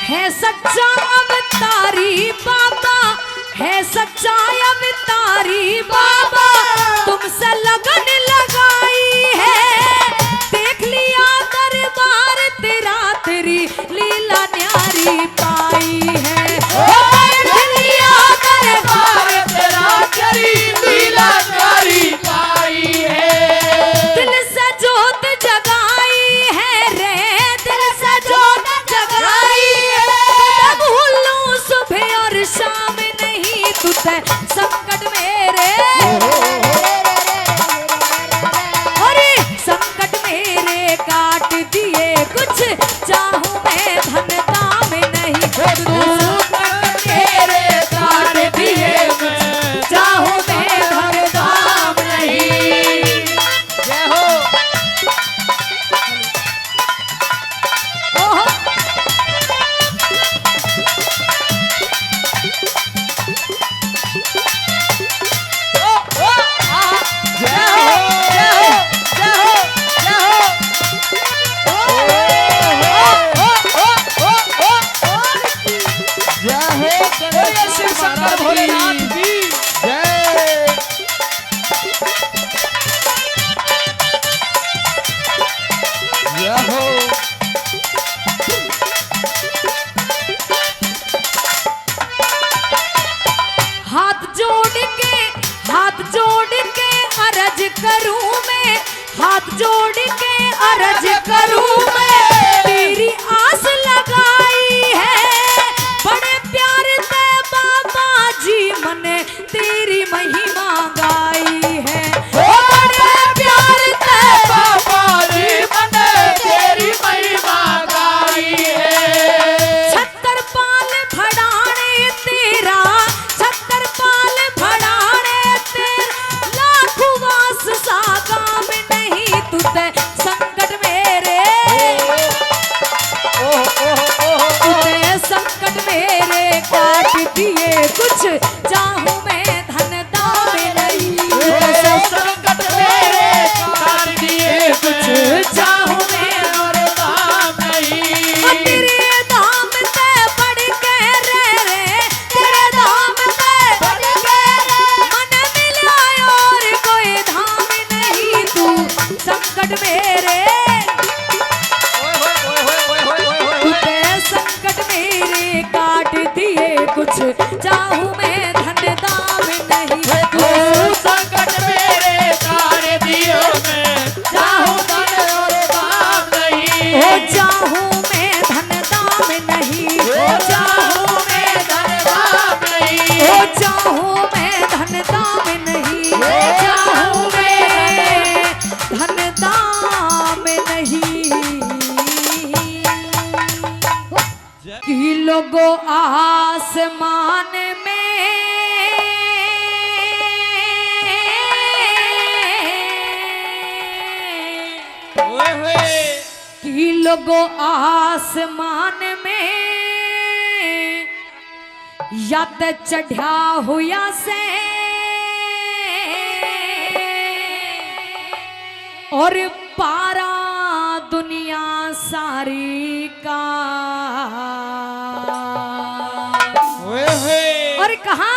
है सच्चा अवतारी बाबा, है सच्चा अवतारी बाबा, तुमसे लगन लगाई है। देख लिया दरबार तेरा, तेरी लीला न्यारी पाई है। देख लिया दरबार तेरा, तेरी लीला न्यारी पाई है। दिल से जोत जगाई है रे, दिल से जोत जगाई है। कब भूलूं सुबह और शाम नहीं। तुझे संकट मेरे, अरे संकट मेरे काट दिए, कुछ चाहूं मैं धन दाम नहीं। तुझे संकट शंकर भोलेनाथ की जय। जय हो। हाथ जोड़ के अर्ज करूं मैं, हाथ जोड़ के अर्ज करूं मैं, तेरी आस लगाई है बड़े प्यार से बाबा जी मने तेरी महिमा गाई है। ओ बड़े प्यार से बाबा जी मने तेरी महिमा गाई है। छत्तर पाल भड़ाने तेरा, छत्तर पाल भड़ाने तेरा, लाखों वास सागा में नहीं तुते संकट मेरे, तुते संकट मेरे काट दिए कुछ चाहूं मैं धन दाम नहीं, संकट मेरे काट दिए कुछ चाहूं मैं और दाम नहीं। तेरे दाम से बढ़ के रे, तेरे दाम से बढ़ के मन मिला और कोई धाम नहीं, तू संकट मेरे, तूने संकट मेरे काट दिए कुछ चाहूं मैं धन दाम नहीं, ओ संकट मेरे काट दिए मैं चाहूं धन और दाम नहीं। हो चाहूं मैं धन दाम नहीं, ओ चाहूं मैं धन दाम नहीं। हो चाहूं मैं धन दाम नहीं, ओ चाहूं मैं धन दाम नहीं। कि लोगों आसमान में, कि लोगों आसमान में या त चढ़ा हुआ से और पारा दुनिया सारी का, और कहा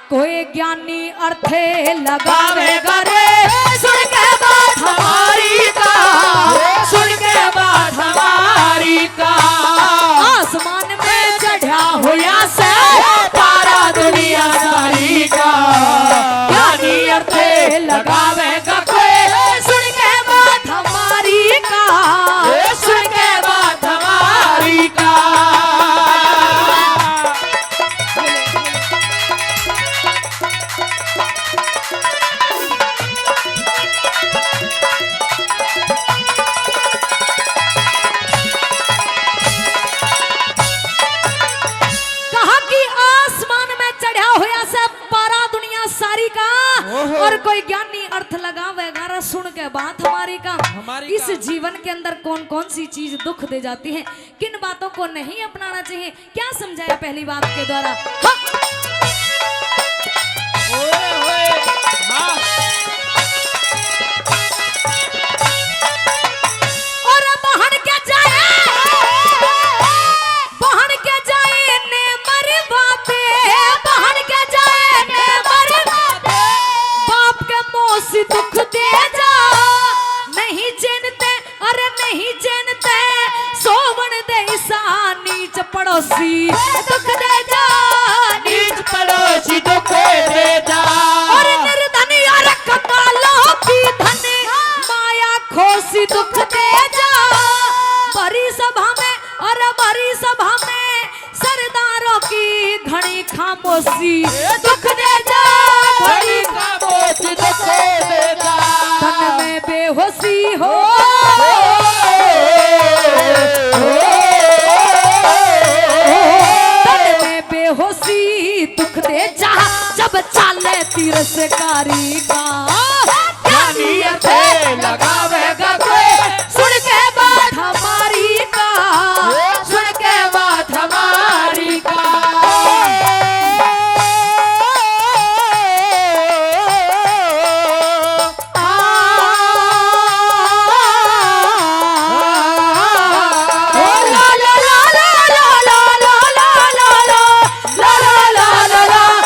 कोई ज्ञानी अर्थे लगावेगा रे, सुन के बात हमारी का, सुन के बात हमारी का। आसमान में चढ़ा हुआ से पारा दुनिया सारी का, ज्ञानी अर्थे लगावेगा कोई, सुन के बात हमारी का, सुन के बात हमारी का। कहा कि आसमान में चढ़ा हुआ सब पारा दुनिया सारी का, और कोई ज्ञानी अर्थ लगावेगा सुन के बात हमारी का। इस जीवन के अंदर कौन कौन सी चीज दुख दे जाती है, किन बातों को नहीं अपनाना चाहिए, क्या समझाया पहली बात के द्वारा। और बहन के जाए, बहन के जाए ने मरे बाते, बहन के जाए ने मरे बाते, बाप के मोसी दुख दे जा, नहीं जानते अरे नहीं जानते, सोवन दे ईसा नीच पड़ोसी दुख दे जा, नीच पड़ोसी दुख दे जा। और निर्धन यार कमालों की धन माया खोसी दुख दे जा। बड़ी सभा में और बड़ी सभा में सरदारों की घड़ी खामोशी दुख दे जा, घड़ी खामोशी दुख दे जा। धन में बेहोशी हो, धन में बेहोशी दुख दे जा, जब चाले तीर से कारी का, ज्ञानी अर्थे लगावेगा कोई, सुन के बात हमारी का, सुन के बात हमारी का। ला ला ला ला ला ला ला ला ला ला ला ला ला।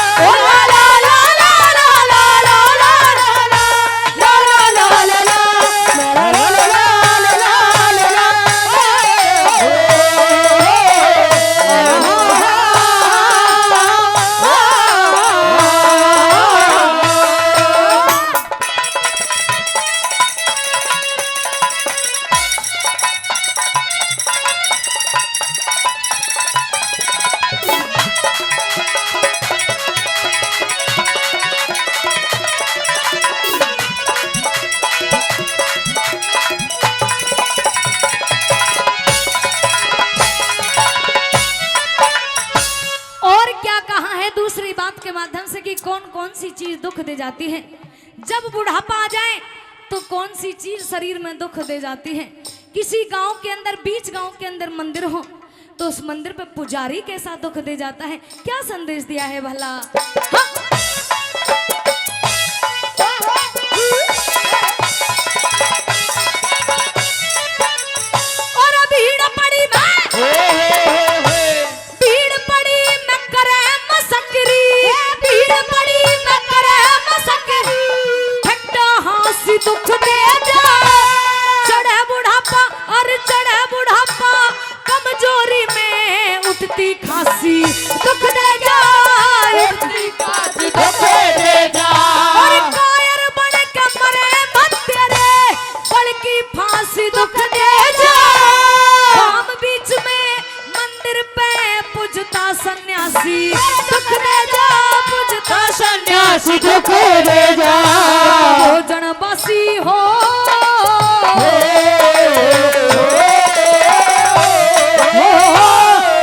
दूसरी बात के माध्यम से कि कौन कौन सी चीज दुख दे जाती है। जब बुढ़ापा आ जाए तो कौन सी चीज शरीर में दुख दे जाती है। किसी गांव के अंदर, बीच गांव के अंदर मंदिर हो तो उस मंदिर पे पुजारी कैसा दुख दे जाता है। क्या संदेश दिया है भला। हाँ? दुख दे जा चढ़े बुढ़ापा और चढ़े बुढ़ापा कमजोरी में उठती खांसी दुख दे जा उठती खांसी दुख दे जा और कायर बन के मरे मत तेरे बड़की फांसी दुख दे जा। हम बीच में मंदिर पे पूजता सन्यासी दुख दे जा पूजता सन्यासी दुख दे जा। भोजन बासी हो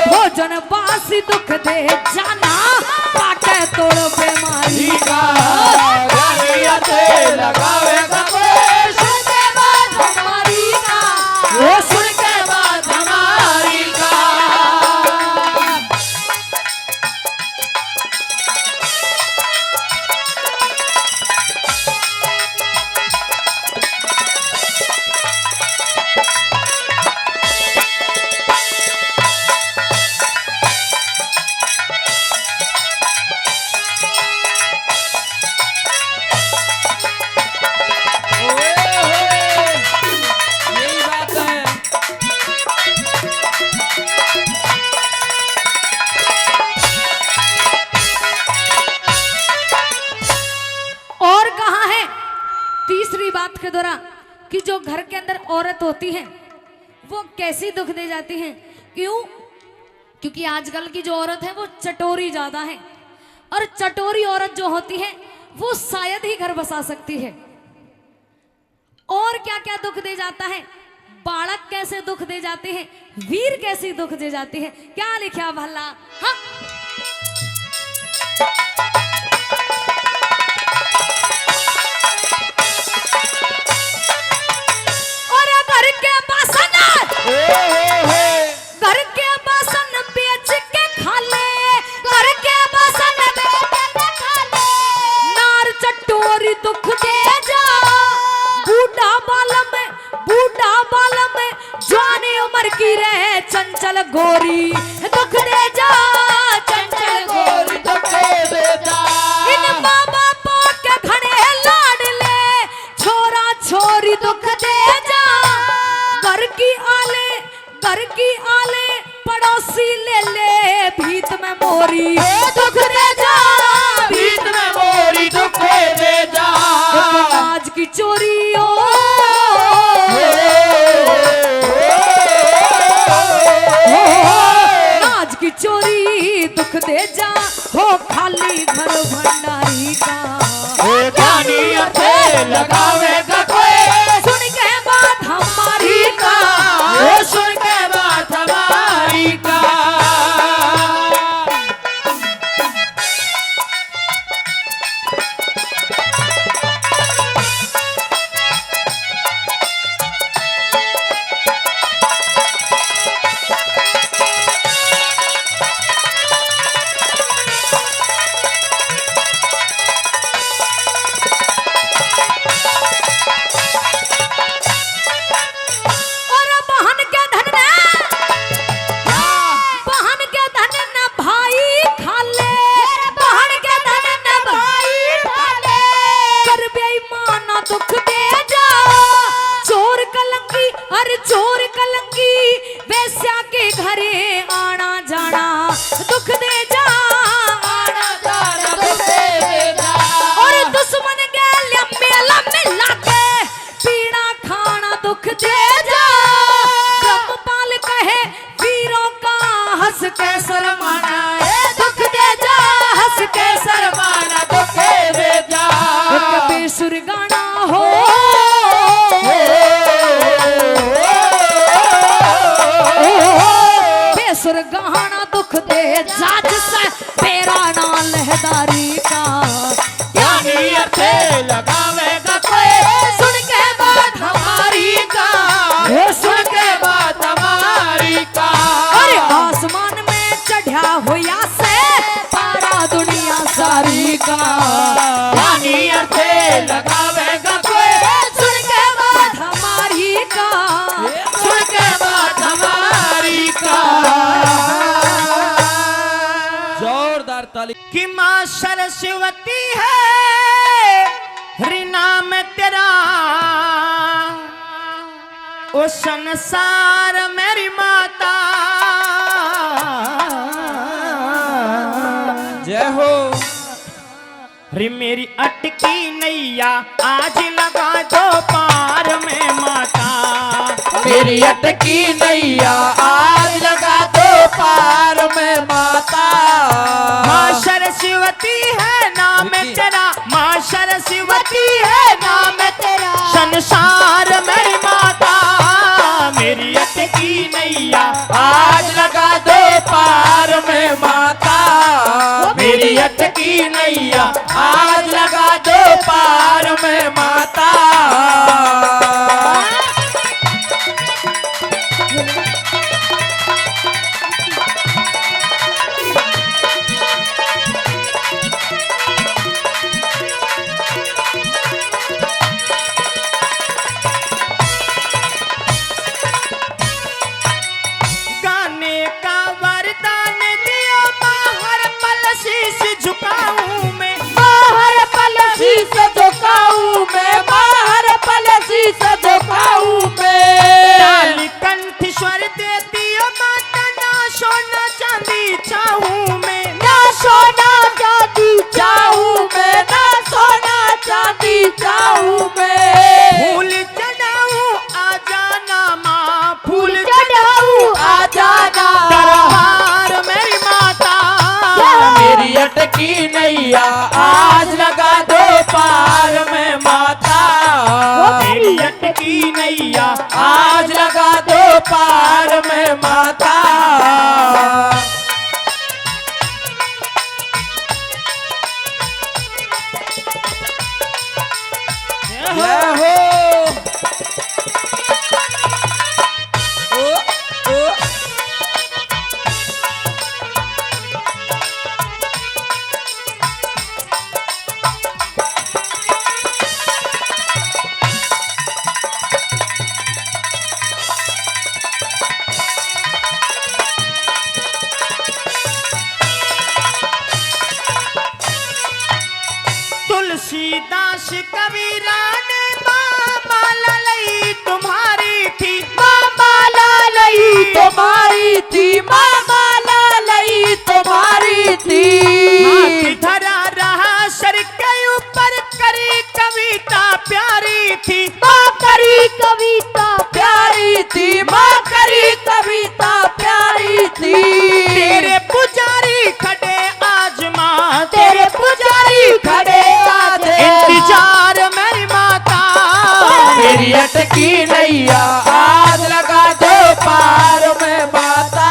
भोजन बासी दुख दे जाना पाटे तोड़ बीमारी का लगावेगा सुन के बाद हमारी का वो सुन के बाद हमारी का। यही बात है। और कहा है तीसरी बात के दौरान कि जो घर के अंदर औरत होती है वो कैसी दुख दे जाती है। क्यों? क्योंकि आजकल की जो औरत है वो चटोरी ज्यादा है और चटोरी औरत जो होती है वो शायद ही घर बसा सकती है। और क्या क्या दुख दे जाता है। बालक कैसे दुख दे जाते हैं, वीर कैसी दुख दे जाती है। क्या लिखा भला। हाँ? और घर के बासन घर के बासन बेच के खा ले घर के बासन बेच के खा ले नार चटोरी दुख दे जा बूढ़ा बालम जवानी उम्र की रहे चंचल गोरी दुख दे जा चंचल गोरी दुख दे जा। इन माँ बापों के घने लाड ले छोरा छोरी दुख दे जा। घर की आले पड़ोसी ले ले भीत में मोरी दुख दे जा भीत में मोरी दुख दे जा। आज की चोरी हो आज की चोरी दुख दे जा हो खाली घर भंडारी का जानी अर्थे लगावेगा कोई सुन के बात हमारी का वो सुन के बात हमारी का। वफादारी का। यानी अर्थे लगावेगा कोई सुन के बात हमारी का। सुन के बात हमारी का। अरे आसमान में चढ़ा हुआ से पारा दुनिया सारी का। यानी अर्थे लगावेगा कोई सुन के बात हमारी का। सुन के बात हमारी का। जोरदार ताली। कि माँ सरस्वती है ऋणा में तेरा ओ संसार मेरी माता। जय हो। रे मेरी अटकी नैया आज लगा दो पार में माता। मेरी अटकी नैया आज लगा दो पार में माता। माँ सरस्वती है नाम तेरा। माँ सरस्वती है नाम तेरा। संसार मेरी माता। मेरी अटकी नैया आज लगा दो पार में माता। मेरी अटकी नैया आज लगा दो पार में माता। गाने का वरदान दियो बाहर पल शीश झुकाऊं मैं। बाहर पल शीश झुकाऊं मैं। बाहर पल शीश झुकाऊं मैं। डाल कंठ स्वर दे दियो माता ना सोना चांदी चाहूं मैं। ना सोना चांदी चाहूं मैं। ना सोना चांदी चाहूं मैं। फूल चढ़ाऊं आ जाना माँ। फूल चढ़ाऊं आ जाना। दरबार मेरी माता। मेरी अटकी नैया आज लगा दो पार में माता। मेरी अटकी नैया आज लगा दो पार में माता। जय हो। ओ, ओ। तुलसीदास कबीरा ने माला लई तुम्हारी थी। माला लई तुम्हारी थी। माला लई तुम्हारी थी। हाथ धरा रहा सर के ऊपर करी कविता प्यारी थी। माँ करी कविता प्यारी थी। माँ करी कविता प्यारी थी। तेरे पुजारी खड़े आज माँ। तेरे पुजारी खड़े आज इंतजार मेरी माता। मेरी अटकी नैया आज लगा दो पार में माता।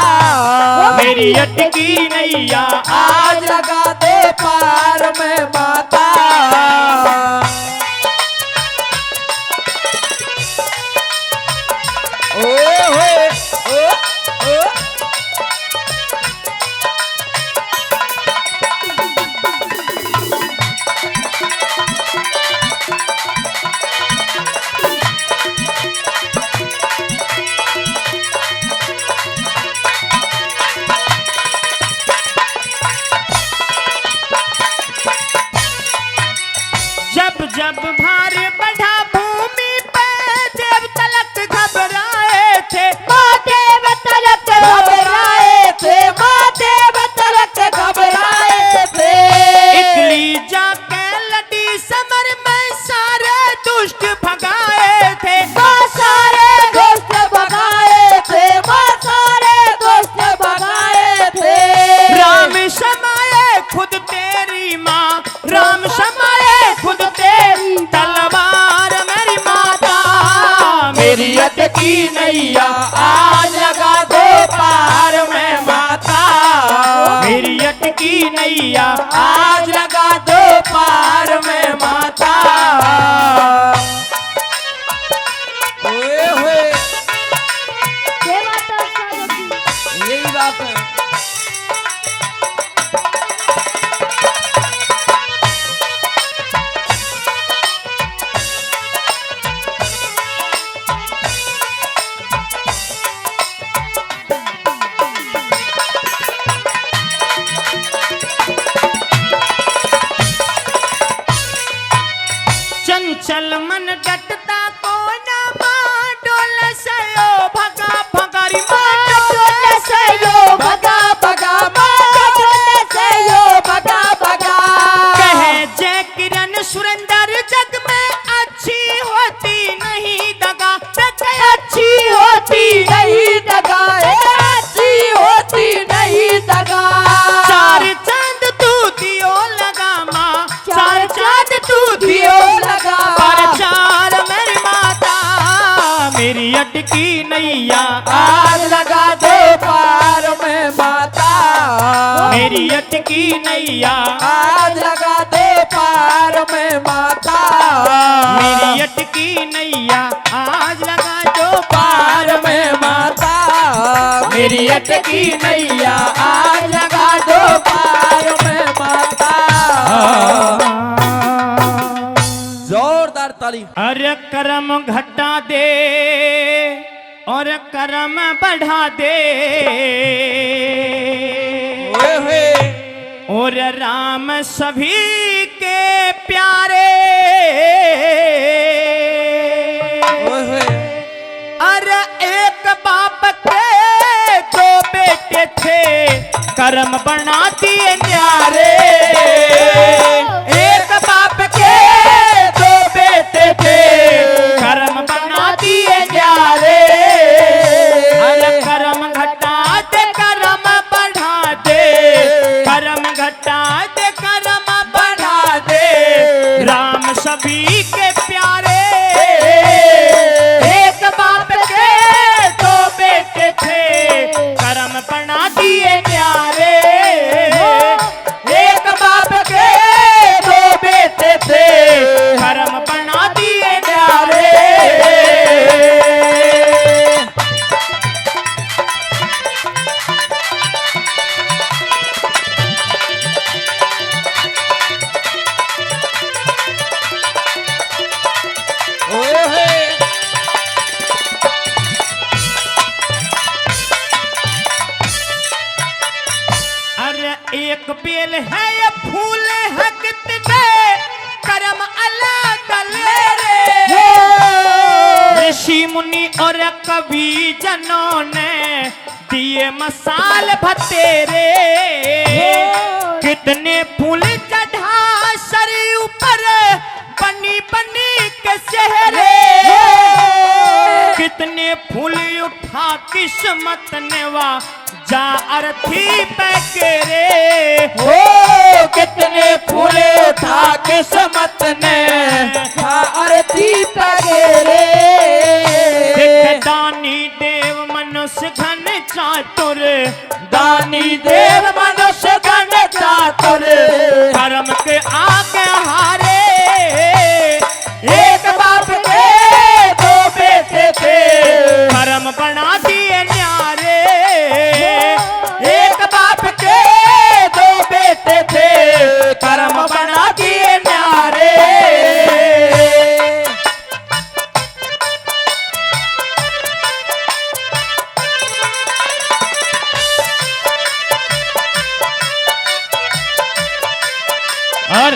मेरी अटकी नैया आज लगा दो पार में माता। ओ हो, ओ, ओ। जब जब भार बढ़ा भूमि पे देव तलक घबराए थे। माँ देव तलक घबराए थे। माँ देव तलक घबराए थे। इकली जाके लड़ी समर में सारे दुष्ट भगाए थे। माँ सारे दोस्त भगाए थे। माँ सारे दोस्त भगाए थे। राम समाये खुद तेरी माँ। राम समाये खुद तेरी तलवार मेरी माता। मेरी अटकी नैया आज लगा दो पार में माता। मेरी अटकी की नैया आज लगा दो पार में माता। ओए होए, ये बात तो सालों की। यही बात है। चंचल मन डटता को न माँ डोल सयो भगा भगारी माँ डोले से यो भगा भगा डोले से यो भगा भगा। कहे जय किरण सुरेंद्र जग में अच्छी होती नहीं दगा। अच्छी होती नहीं दगा, अच्छी होती नहीं दगा। चार चांद तू दियो लगा माँ, चार चांद तू दियो लगा। पर चार मेरी माता मेरी अटकी नैया आज लगा दो पार में माता, मेरी अटकी नैया आज लगा दो पार में माता, मेरी अटकी नैया आज लगा दो पार में माता, मेरी अटकी नैया आज लगा दो पार में माता। जोरदार ताली। अरे करम घटा दे और करम बढ़ा दे ओए होए, और राम सभी के प्यारे। ओए होए, अरे एक बाप के दो बेटे थे कर्म बना दिए न्यारे। एक बाप के दो बेटे थे कर्म बना दिए न्यारे। अरे कर्म घटा दे कर्म बढ़ा दे, कर्म घटा दे कर्म बढ़ा दे, राम सभी के प्यारे। एक बाप के दो बेटे थे कर्म बना दिए न्यारे। एक बाप के दो बेटे थे कर्म बना दिए न्यारे। ओए होए, अरे एक बेल है ये फूल है कितने कर्म अलग रे। ऋषि मुनि और कवि जनों ने दिए मसाल भतेरे। कितने फूल चढ़ा सरयू पर बनी बनी के शहरे। कितने फूल उठा किस्मत ने वा जा अर्थी पैकेरे। हो कितने फूल था किस्मत ने अरती पगेरे। देख दानी देव मनुष्य घन चातुर, दानी देव मनुष्य घन चातुर, कर्म के आगे हारे। एक बाप के दो बेटे थे कर्म बना दिए न्यारे। एक बाप के दो बेटे थे कर्म बना दिए न्यारे। और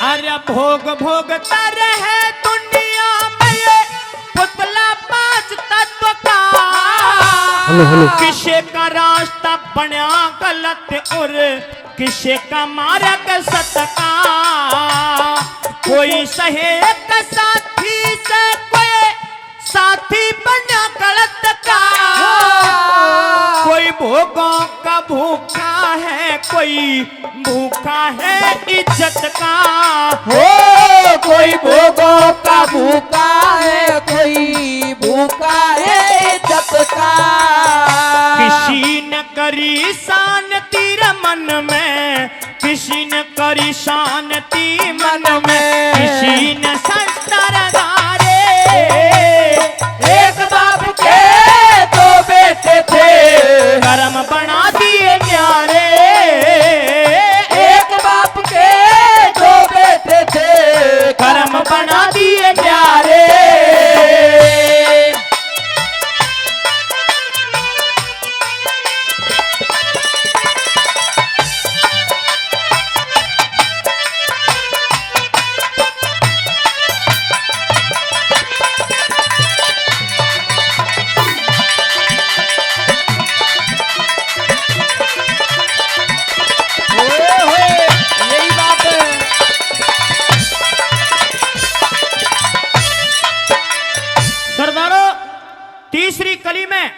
अरे भोग भोगता रहे दुनिया में ये पुतला पांच तत्व का। किसे का रास्ता बना गलत और किसे का मार्ग सतका। कोई सहे एक साथी से कोई साथी बना गलत का। कोई भोगों का भूखा है, कोई भूखा है इज्जत का। हो कोई भोगों का भूखा है, कोई भूखा है इज्जत का। किसी ने करी शांति रे मन में, किसी ने करी शांति मन में, किसी ने संस्कार धारे। एक बाप के दो बेटे थे, कर्म बना दिए न्यारे। एक बाप के दो बेटे थे, कर्म बना दिए न्यारे। यही बात है। सरदारों, तीसरी कली में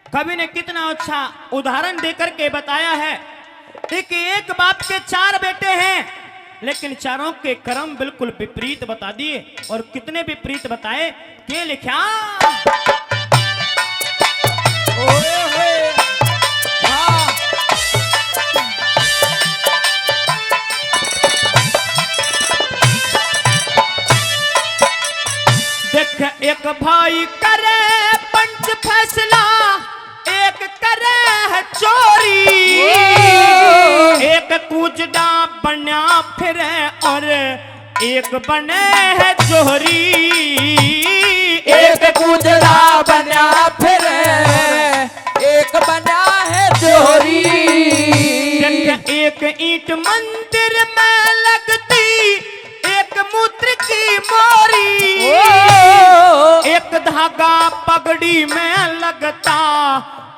कवि ने कितना अच्छा उदाहरण देकर के बताया है कि एक बाप के 4 बेटे हैं, लेकिन चारों के कर्म बिल्कुल विपरीत बता दिए। और कितने विपरीत बताए, के लिखा। ओए होए, हाँ। देख एक भाई करे पंच फैसला, एक करे है चोरी। एक कूचदा बना फिरे और एक बने है जोहरी। एक कूजड़ा बना फिर एक बना है जोहरी। देख एक ईंट मंदिर में लगती, एक मूत्र की मोरी। एक धागा पगड़ी में लगता,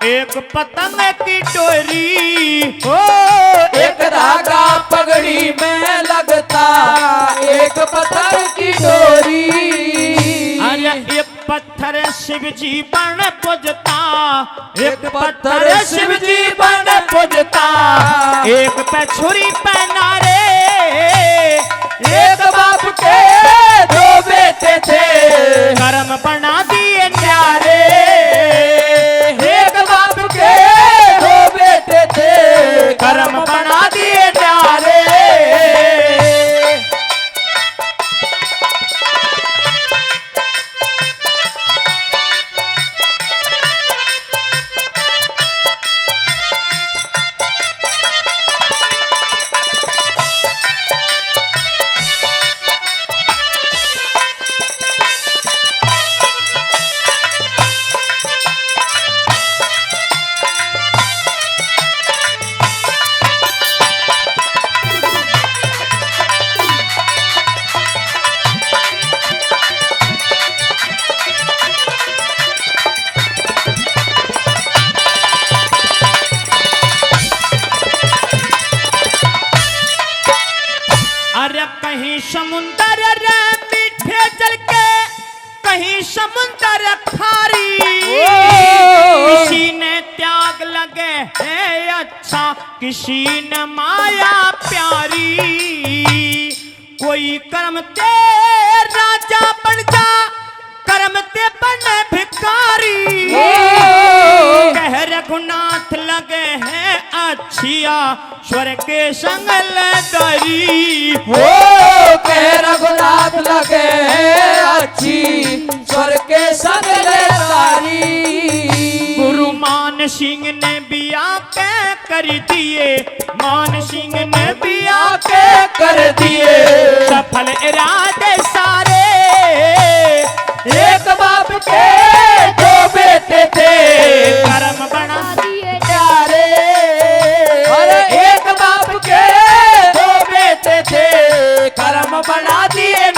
एक पतंग की डोरी। एक धागा पगड़ी में लगता, एक पत्थर की डोरी। अरे एक पत्थर शिव जी बन पूजता, एक पत्थर पत्थर शिव जी बन पूजता, एक पे छुरी पहना रे। एक बाप के दो बेटे थे, कर्म बना दिए न्यारे। एक बाप के दो बेटे थे, कर्म बना दिए न्यारे। अरे कहीं समुंदर रे मीठे जल के, कहीं समुंदर खारी। किसी ने त्याग लगे है अच्छा, किसी ने माया प्यारी। कोई कर्म ते राजा बन जा, कर्म ते बने भिखारी। कह रघुनाथ लगे हैं अच्छिया, स्वर के संग लदरी। हो कह रघुनाथ लगे अच्छी, स्वर के संग तारी। गुरु मान सिंह ने बिया के कर दिए, मान सिंह ने बिया के कर दिए सफल इरादे सारे। एक बाप के दो बेटे थे, कर्म बना दिए प्यारे। अरे एक बाप के दो बेटे थे, कर्म बना दिए